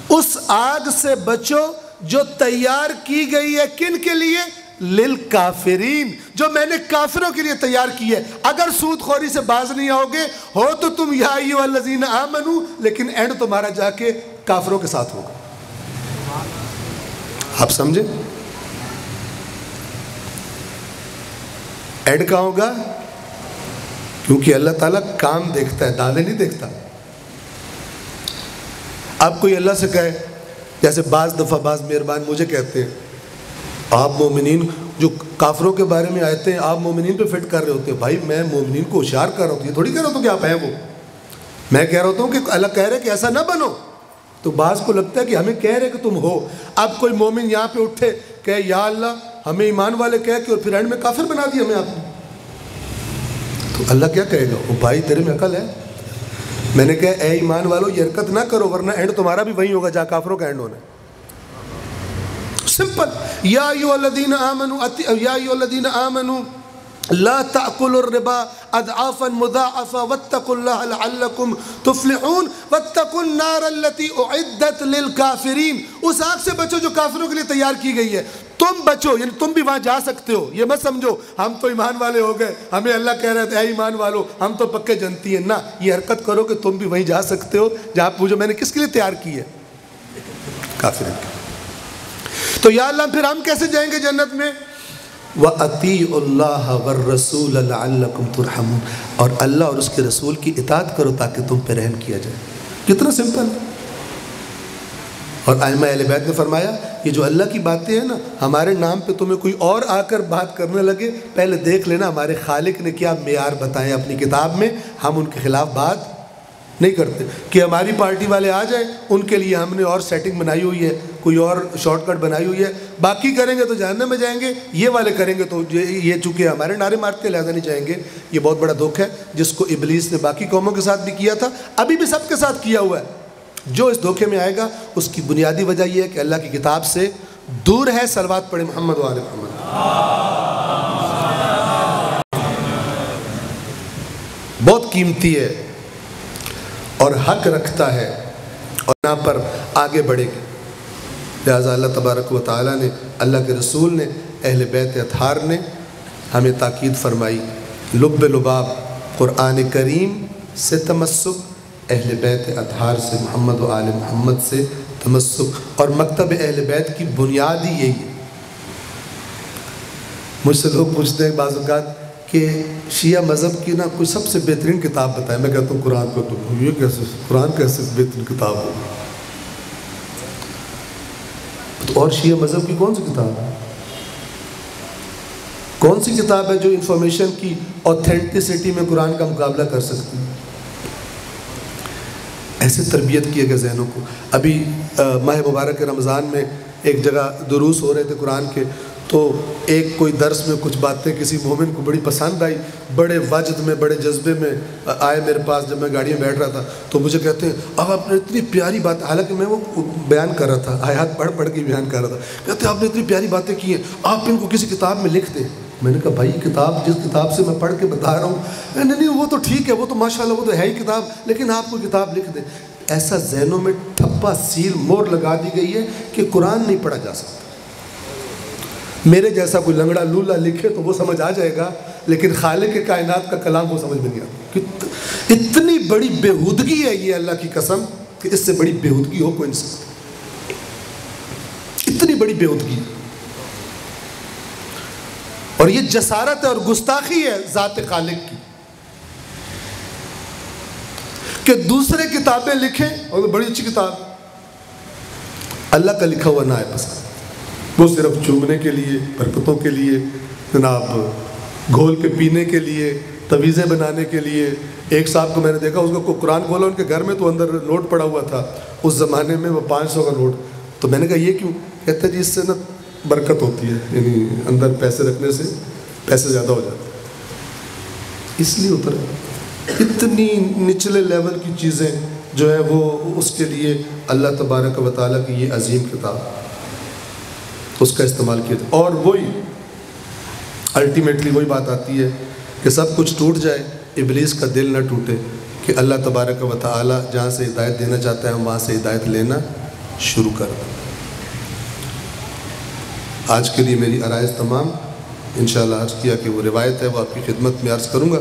اس آگ سے بچو جو تیار کی گئی ہے کن کے لیے؟ للکافرین، جو میں نے کافروں کے لیے تیار کی ہے۔ اگر سود خوری سے باز نہیں آؤگے، ہو تو تم یا ایھا الذین آمنو، لیکن اینڈ تمہارا جا کے کافروں کے ساتھ ہوگا۔ آپ سمجھیں اینڈ کہاں ہوگا؟ کیونکہ اللہ تعالیٰ کام دیکھتا ہے، دعوے نہیں دیکھتا۔ اب کوئی اللہ سے کہے، جیسے بعض دفعہ بعض مہربان مجھے کہتے ہیں آپ مومنین جو کافروں کے بارے میں آئے تھے آپ مومنین پہ فٹ کر رہے ہوتے ہیں۔ بھائی میں مومنین کو ہوشیار کر رہا ہوں، یہ تھوڑی کہہ رہا ہوں کہ آپ ہیں وہ، میں کہہ رہا ہوں کہ اللہ کہہ رہے کہ ایسا نہ بنو، تو بعض کو لگتا ہے کہ ہمیں کہہ رہے کہ تم ہو۔ اب کوئی مومن یہاں پہ اٹھے کہ یا اللہ ہمیں ایمان والے کہہ کے اور پھر اینڈ میں کافر بنا دیا ہمیں آپ نے، تو اللہ کیا کہے گا؟ وہ بھائی تیرے میں عقل ہے؟ میں نے کہا اے ایمان والو یہ حرکت نہ کرو ورنہ اینڈ تمہارا بھی وہی ہوگا جہاں کافروں کا اینڈ ہونا ہے۔ سمپل، یا ایھا الذین آمنوا، یا ایھا الذین آمنوا لا تأکلوا الربا اضعافا مضاعفا واتقوا اللہ لعلکم تفلحون واتقوا النار التی اعدت للکافرین، اس آگ سے بچو جو کافروں کے لیے تیار کی گئی ہے۔ تم بچو، یعنی تم بھی وہاں جا سکتے ہو، یہ مت سمجھو ہم تو ایمان والے ہو گئے، ہمیں اللہ کہہ رہا تھا اے ایمان والو ہم تو پکے جنتی ہیں، نہ، یہ حرکت کرو کہ تم بھی وہیں جا سکتے ہو جہاں پوچھو میں نے کس کے لیے تیار کی ہے؟ کافروں کے۔ تو یا اللہ پھر ہم کیسے جائیں گے جنت میں؟ وَأَطِيعُوا اللَّهَ وَالرَّسُولَ لَعَلَّكُمْ تُرْحَمُونَ، اور اللہ اور اس کے رسول کی اطاعت کرو تاکہ تم پہ رحم کیا جائے۔ کتنا سمپل ہے۔ اور ائمہ اہل بیت نے فرمایا یہ جو اللہ کی باتیں ہیں نا، ہمارے نام پہ تمہیں کوئی اور آ کر بات کرنے لگے، پہلے دیکھ لینا ہمارے خالق نے کیا معیار بتائے اپنی کتاب میں، ہم ان کے خلاف بات نہیں کرتے کہ ہماری پارٹی والے آ جائیں، ان کے لیے ہم نے اور سیٹنگ بنائی ہوئی ہے، کوئی اور شارٹ کٹ بنائی ہوئی ہے، باقی کریں گے تو جہنم میں جائیں گے، یہ والے کریں گے تو یہ چونکہ ہمارے نعرے مارتے لہذا نہیں جائیں گے۔ یہ بہت بڑا دھوکہ ہے جس کو ابلیس نے باقی قوموں کے ساتھ بھی کیا تھا، ابھی بھی سب کے ساتھ کیا ہوا ہے۔ جو اس دھوکے میں آئے گا اس کی بنیادی وجہ یہ ہے کہ اللہ کی کتاب سے دور ہے۔ صلوات پڑھے محمد و آل محمد۔ بہت قیمتی ہے اور حق رکھتا ہے اور یہاں پر آگے بڑھے گی، لہذا اللہ تبارک و تعالیٰ نے، اللہ کے رسول نے، اہل بیت اطہار نے ہمیں تاکید فرمائی، لب لباب قرآن کریم سے تمسک، اہل بیت اطہار سے، محمد و آل محمد سے تمسک، اور مکتب اہل بیت کی بنیاد ہی یہی ہے۔ مجھ سے لوگ پوچھتے ہیں بعض اوقات کہ شیعہ مذہب کی نا کوئی سب سے بہترین کتاب بتائیں، میں کہتا ہوں قرآن کو۔ تو یہ کیسے قرآن کیسے بہترین کتاب ہو؟ تو اور شیعہ مذہب کی کون سی کتاب ہے؟ کون سی کتاب ہے جو انفارمیشن کی اوتھینٹسٹی میں قرآن کا مقابلہ کر سکتی ہے؟ ایسے تربیت کیے گئے ذہنوں کو۔ ابھی ماہ مبارک رمضان میں ایک جگہ دروس ہو رہے تھے قرآن کے، تو ایک کوئی درس میں کچھ باتیں کسی مومن کو بڑی پسند آئی، بڑے وجد میں، بڑے جذبے میں آئے میرے پاس جب میں گاڑی میں بیٹھ رہا تھا، تو مجھے کہتے ہیں اب آپ نے اتنی پیاری بات، حالانکہ میں وہ بیان کر رہا تھا، آیات پڑھ پڑھ کے بیان کر رہا تھا، کہتے ہیں آپ نے اتنی پیاری باتیں کی ہیں، آپ ان کو کسی کتاب میں لکھ دیں۔ میں نے کہا بھائی کتاب جس کتاب سے میں پڑھ کے بتا رہا ہوں، نہیں وہ تو ٹھیک ہے، وہ تو ماشاءاللہ وہ تو ہے ہی کتاب، لیکن آپ کو کتاب لکھ دیں۔ ایسا ذہنوں میں ٹھپا سیل مور لگا دی گئی ہے کہ قرآن نہیں پڑھا جا سکتا۔ میرے جیسا کوئی لنگڑا لولا لکھے تو وہ سمجھ آ جائے گا، لیکن خالق کائنات کا کلام وہ سمجھ میں نہیں آتا۔ اتنی بڑی بےہودگی ہے یہ، اللہ کی قسم، کہ اس سے بڑی بےہودگی ہو کوئی نہیں سکتا۔ اتنی بڑی بےہودگی، اور یہ جسارت ہے اور گستاخی ہے ذات خالق کی کہ دوسرے کتابیں لکھیں، اور بڑی اچھی کتاب، اللہ کا لکھا ہوا نہ ہے پسند، وہ صرف چومنے کے لیے، برکتوں کے لیے، جناب گھول کے پینے کے لیے، تویزیں بنانے کے لیے۔ ایک صاحب کو میں نے دیکھا، اس کو قرآن کھولا ان کے گھر میں تو اندر نوٹ پڑا ہوا تھا، اس زمانے میں وہ 500 کا نوٹ۔ تو میں نے کہا یہ کیوں؟ کہتے جی اس سے نا برکت ہوتی ہے، یعنی اندر پیسے رکھنے سے پیسے زیادہ ہو جاتے ہیں، اس لیے اتر۔ اتنی نچلے لیول کی چیزیں جو ہے وہ اس کے لیے اللہ تبارک و تعالیٰ کی یہ عظیم کتاب، اس کا استعمال کیا تھا۔ اور وہی الٹیمیٹلی وہی بات آتی ہے کہ سب کچھ ٹوٹ جائے، ابلیس کا دل نہ ٹوٹے، کہ اللہ تبارک و تعالیٰ جہاں سے ہدایت دینا چاہتا ہے ہم وہاں سے ہدایت لینا شروع کر دیں۔ آج کے لیے میری عرائض تمام، انشاءاللہ عرض کیا کہ وہ روایت ہے وہ آپ کی خدمت میں عرض کروں گا،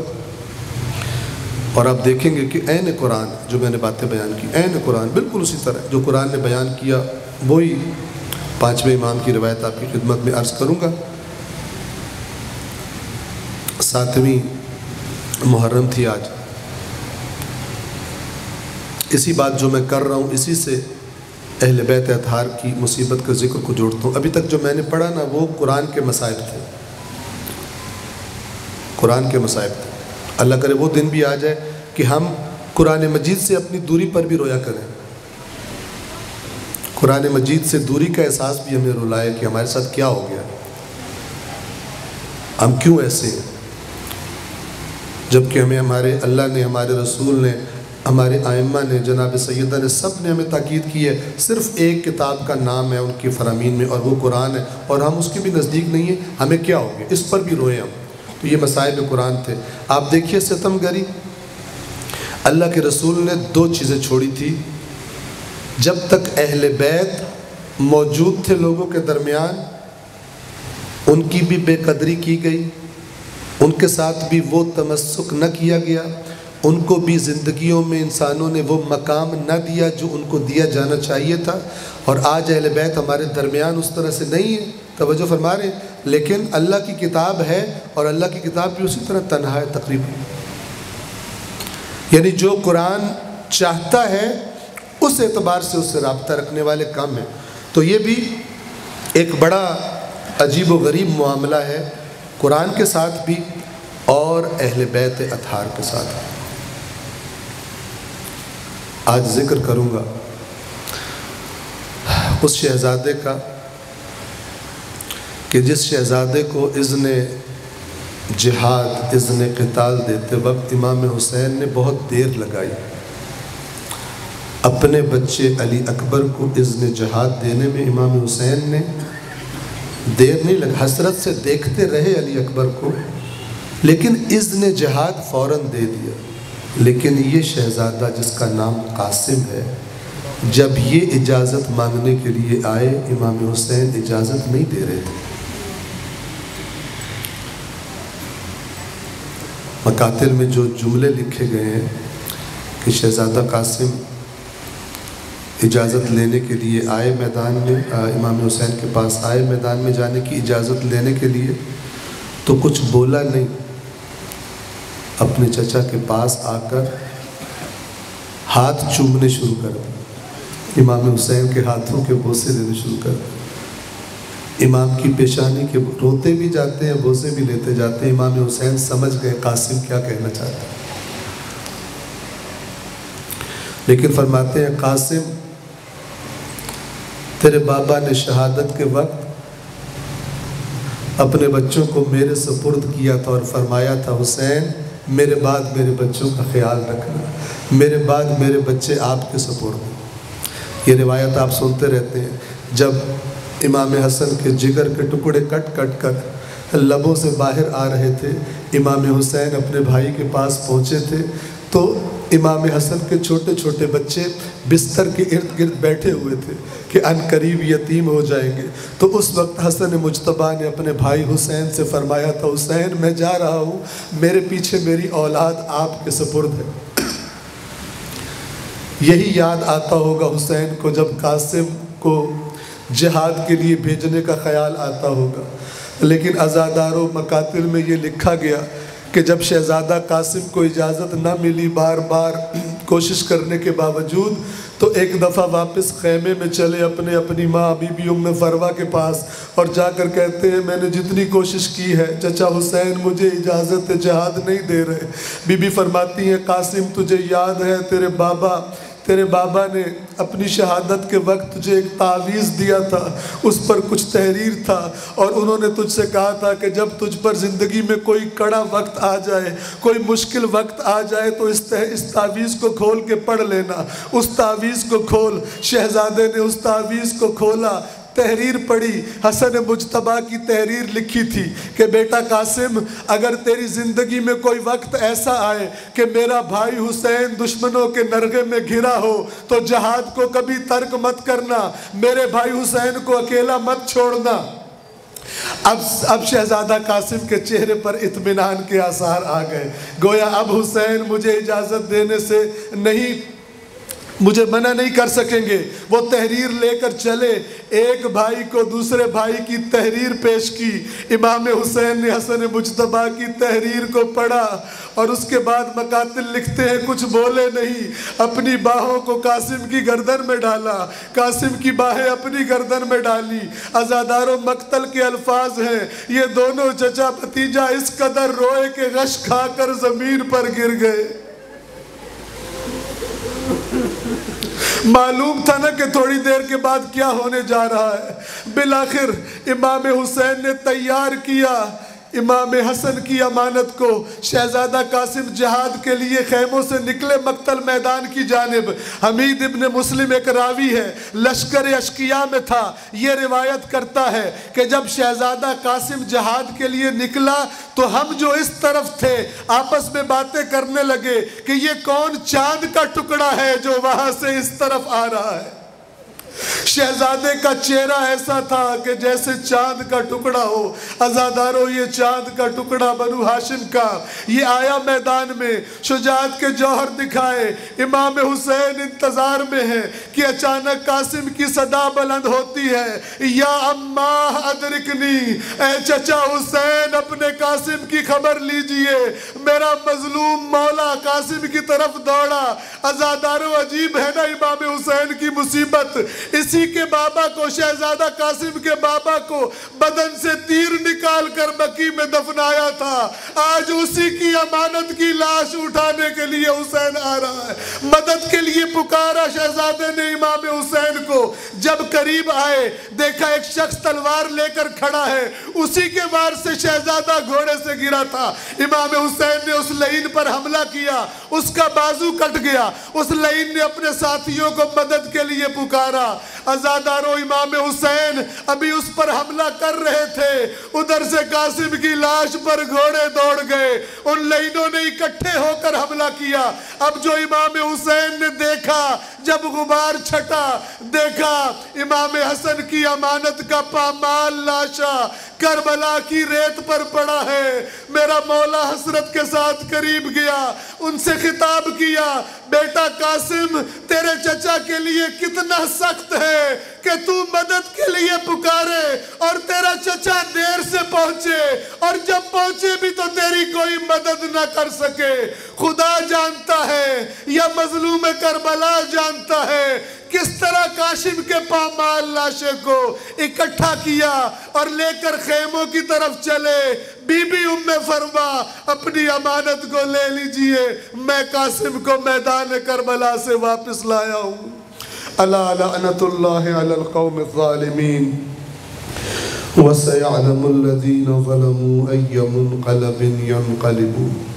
اور آپ دیکھیں گے کہ عین قرآن جو میں نے باتیں بیان کی، عین قرآن بالکل اسی طرح جو قرآن نے بیان کیا وہی 5ویں امام کی روایت آپ کی خدمت میں عرض کروں گا۔ 7ویں محرم تھی آج، اسی بات جو میں کر رہا ہوں اسی سے اہل بیت اطہار کی مصیبت کے ذکر کو جوڑتا ہوں۔ ابھی تک جو میں نے پڑھا نا وہ قرآن کے مصائب تھے، قرآن کے مصائب تھے۔ اللہ کرے وہ دن بھی آ جائے کہ ہم قرآن مجید سے اپنی دوری پر بھی رویا کریں، قرآن مجید سے دوری کا احساس بھی ہمیں رلائے کہ ہمارے ساتھ کیا ہو گیا، ہم کیوں ایسے ہیں، جبکہ ہمیں ہمارے اللہ نے، ہمارے رسول نے، ہمارے ائمہ نے، جناب سیدہ نے، سب نے ہمیں تاکید کی ہے۔ صرف ایک کتاب کا نام ہے ان کی فرامین میں اور وہ قرآن ہے، اور ہم اس کے بھی نزدیک نہیں ہیں، ہمیں کیا ہو گیا، اس پر بھی روئے ہم۔ تو یہ مصائب قرآن تھے۔ آپ دیکھیے ستم گری، اللہ کے رسول نے 2 چیزیں چھوڑی تھی، جب تک اہل بیت موجود تھے لوگوں کے درمیان ان کی بھی بے قدری کی گئی، ان کے ساتھ بھی وہ تمسک نہ کیا گیا، ان کو بھی زندگیوں میں انسانوں نے وہ مقام نہ دیا جو ان کو دیا جانا چاہیے تھا۔ اور آج اہل بیت ہمارے درمیان اس طرح سے نہیں ہے، توجہ فرما رہے ہیں، لیکن اللہ کی کتاب ہے اور اللہ کی کتاب بھی اسی طرح تنہا ہے تقریباً، یعنی جو قرآن چاہتا ہے اس اعتبار سے اس سے رابطہ رکھنے والے کم ہیں۔ تو یہ بھی ایک بڑا عجیب و غریب معاملہ ہے قرآن کے ساتھ بھی اور اہل بیت اطہار کے ساتھ۔ آج ذکر کروں گا اس شہزادے کا کہ جس شہزادے کو اذن جہاد اذن قتال دیتے وقت امام حسین نے بہت دیر لگائی۔ اپنے بچے علی اکبر کو اذن جہاد دینے میں امام حسین نے دیر نہیں لگا، حسرت سے دیکھتے رہے علی اکبر کو، لیکن اذن جہاد فوراً دے دیا۔ لیکن یہ شہزادہ جس کا نام قاسم ہے، جب یہ اجازت مانگنے کے لیے آئے، امام حسین اجازت نہیں دے رہے تھے۔ مقاتل میں جو جملے لکھے گئے ہیں کہ شہزادہ قاسم اجازت لینے کے لیے آئے میدان میں، امام حسین کے پاس آئے میدان میں جانے کی اجازت لینے کے لیے، تو کچھ بولا نہیں، اپنے چچا کے پاس آ کر ہاتھ چومنے شروع کر دیے، امام حسین کے ہاتھوں کے بوسے دینے شروع کر دیے، امام کی پیشانی کے روتے بھی جاتے ہیں، بوسے بھی لیتے جاتے ہیں۔ امام حسین سمجھ گئے قاسم کیا کہنا چاہتا ہے، لیکن فرماتے ہیں قاسم تیرے بابا نے شہادت کے وقت اپنے بچوں کو میرے سپرد کیا تھا اور فرمایا تھا حسین میرے بعد میرے بچوں کا خیال رکھنا، میرے بعد میرے بچے آپ کے سپرد۔ یہ روایت آپ سنتے رہتے ہیں، جب امام حسن کے جگر کے ٹکڑے کٹ کٹ کر لبوں سے باہر آ رہے تھے، امام حسین اپنے بھائی کے پاس پہنچے تھے تو امام حسن کے چھوٹے چھوٹے بچے بستر کے ارد گرد بیٹھے ہوئے تھے کہ ان قریب یتیم ہو جائیں گے۔ تو اس وقت حسن مجتبیٰ نے اپنے بھائی حسین سے فرمایا تھا حسین میں جا رہا ہوں، میرے پیچھے میری اولاد آپ کے سپرد ہے۔ یہی یاد آتا ہوگا حسین کو جب قاسم کو جہاد کے لیے بھیجنے کا خیال آتا ہوگا، لیکن عزاداروں مقاتل میں یہ لکھا گیا کہ جب شہزادہ قاسم کو اجازت نہ ملی بار بار کوشش کرنے کے باوجود، تو ایک دفعہ واپس خیمے میں چلے اپنی ماں بی بی ام فروہ کے پاس اور جا کر کہتے ہیں میں نے جتنی کوشش کی ہے چچا حسین مجھے اجازت جہاد نہیں دے رہے۔ بی بی فرماتی ہیں قاسم تجھے یاد ہے تیرے بابا نے اپنی شہادت کے وقت تجھے ایک تعویذ دیا تھا، اس پر کچھ تحریر تھا اور انہوں نے تجھ سے کہا تھا کہ جب تجھ پر زندگی میں کوئی کڑا وقت آ جائے، کوئی مشکل وقت آ جائے تو اس تعویذ کو کھول کے پڑھ لینا۔ اس تعویذ کو کھول، شہزادے نے اس تعویذ کو کھولا، تحریر پڑھی، حسن مجتبیٰ کی تحریر لکھی تھی کہ بیٹا قاسم اگر تیری زندگی میں کوئی وقت ایسا آئے کہ میرا بھائی حسین دشمنوں کے نرغے میں گھرا ہو تو جہاد کو کبھی ترک مت کرنا، میرے بھائی حسین کو اکیلا مت چھوڑنا۔ اب شہزادہ قاسم کے چہرے پر اطمینان کے آثار آ گئے، گویا اب حسین مجھے اجازت دینے سے مجھے منع نہیں کر سکیں گے۔ وہ تحریر لے کر چلے، ایک بھائی کو دوسرے بھائی کی تحریر پیش کی، امام حسین نے حسن مجتبیٰ کی تحریر کو پڑھا اور اس کے بعد مقاتل لکھتے ہیں کچھ بولے نہیں، اپنی باہوں کو قاسم کی گردن میں ڈالا، قاسم کی باہیں اپنی گردن میں ڈالی۔ عزاداروں مقتل کے الفاظ ہیں، یہ دونوں چچا بھتیجا اس قدر روئے کہ غش کھا کر زمین پر گر گئے۔ معلوم تھا نا کہ تھوڑی دیر کے بعد کیا ہونے جا رہا ہے۔ بالآخر امام حسین نے تیار کیا امام حسن کی امانت کو۔ شہزادہ قاسم جہاد کے لیے خیموں سے نکلے مقتل میدان کی جانب۔ حمید ابن مسلم ایک راوی ہے، لشکر اشقیاء میں تھا، یہ روایت کرتا ہے کہ جب شہزادہ قاسم جہاد کے لیے نکلا تو ہم جو اس طرف تھے آپس میں باتیں کرنے لگے کہ یہ کون چاند کا ٹکڑا ہے جو وہاں سے اس طرف آ رہا ہے۔ شہزادے کا چہرہ ایسا تھا کہ جیسے چاند کا ٹکڑا ہو۔ عزاداروں یہ چاند کا ٹکڑا بنو ہاشم کا، یہ آیا میدان میں، شجاعت کے جوہر دکھائے۔ امام حسین انتظار میں ہے کہ اچانک قاسم کی صدا بلند ہوتی ہے، یا اماں ادرکنی، اے چچا حسین اپنے قاسم کی خبر لیجئے۔ میرا مظلوم مولا قاسم کی طرف دوڑا۔ عزاداروں عجیب ہے نا امام حسین کی مصیبت، اسی اسی کے بابا کو، شہزادہ قاسم کے بابا کو بدن سے تیر نکال کر بقیع میں دفنایا تھا، آج اسی کی امانت کی لاش اٹھانے کے لیے حسین آ رہا ہے۔ مدد کے لیے پکارا شہزادے نے امام حسین کو، جب قریب آئے دیکھا ایک شخص تلوار لے کر کھڑا ہے، اسی کے وار سے شہزادہ گھوڑے سے گرا تھا۔ امام حسین نے اس لعین پر حملہ کیا، اس کا بازو کٹ گیا۔ اس لعین نے اپنے ساتھیوں کو مدد کے لیے پکارا۔ عزادارو امام حسین ابھی اس پر حملہ کر رہے تھے، ادھر سے قاسم کی لاش پر گھوڑے دوڑ گئے، ان لعینوں نے اکٹھے ہو کر حملہ کیا۔ اب جو امام حسین نے دیکھا، جب غبار چھٹا، دیکھا امام حسن کی امانت کا پامال لاشا کربلا کی ریت پر پڑا ہے۔ میرا مولا حسرت کے ساتھ قریب گیا، ان سے خطاب کیا، بیٹا قاسم تیرے چچا کے لیے کتنا سخت ہے کہ تو مدد کے لیے پکارے اور تیرا چچا دیر سے پہنچے، اور جب پہنچے بھی تو تیری کوئی مدد نہ کر سکے۔ خدا جانتا ہے یا مظلوم کربلا جانتا ہے کس طرح قاسم کے پامال لاشے کو اکٹھا کیا اور لے کر خیموں کی طرف چلے۔ بی بی ام فرما اپنی امانت کو لے لیجئے، میں قاسم کو میدان کربلا سے واپس لایا ہوں۔ الا لعنت اللہ علی القوم الظالمین وسيعلم الذين ظلموا أي منقلب ينقلبون۔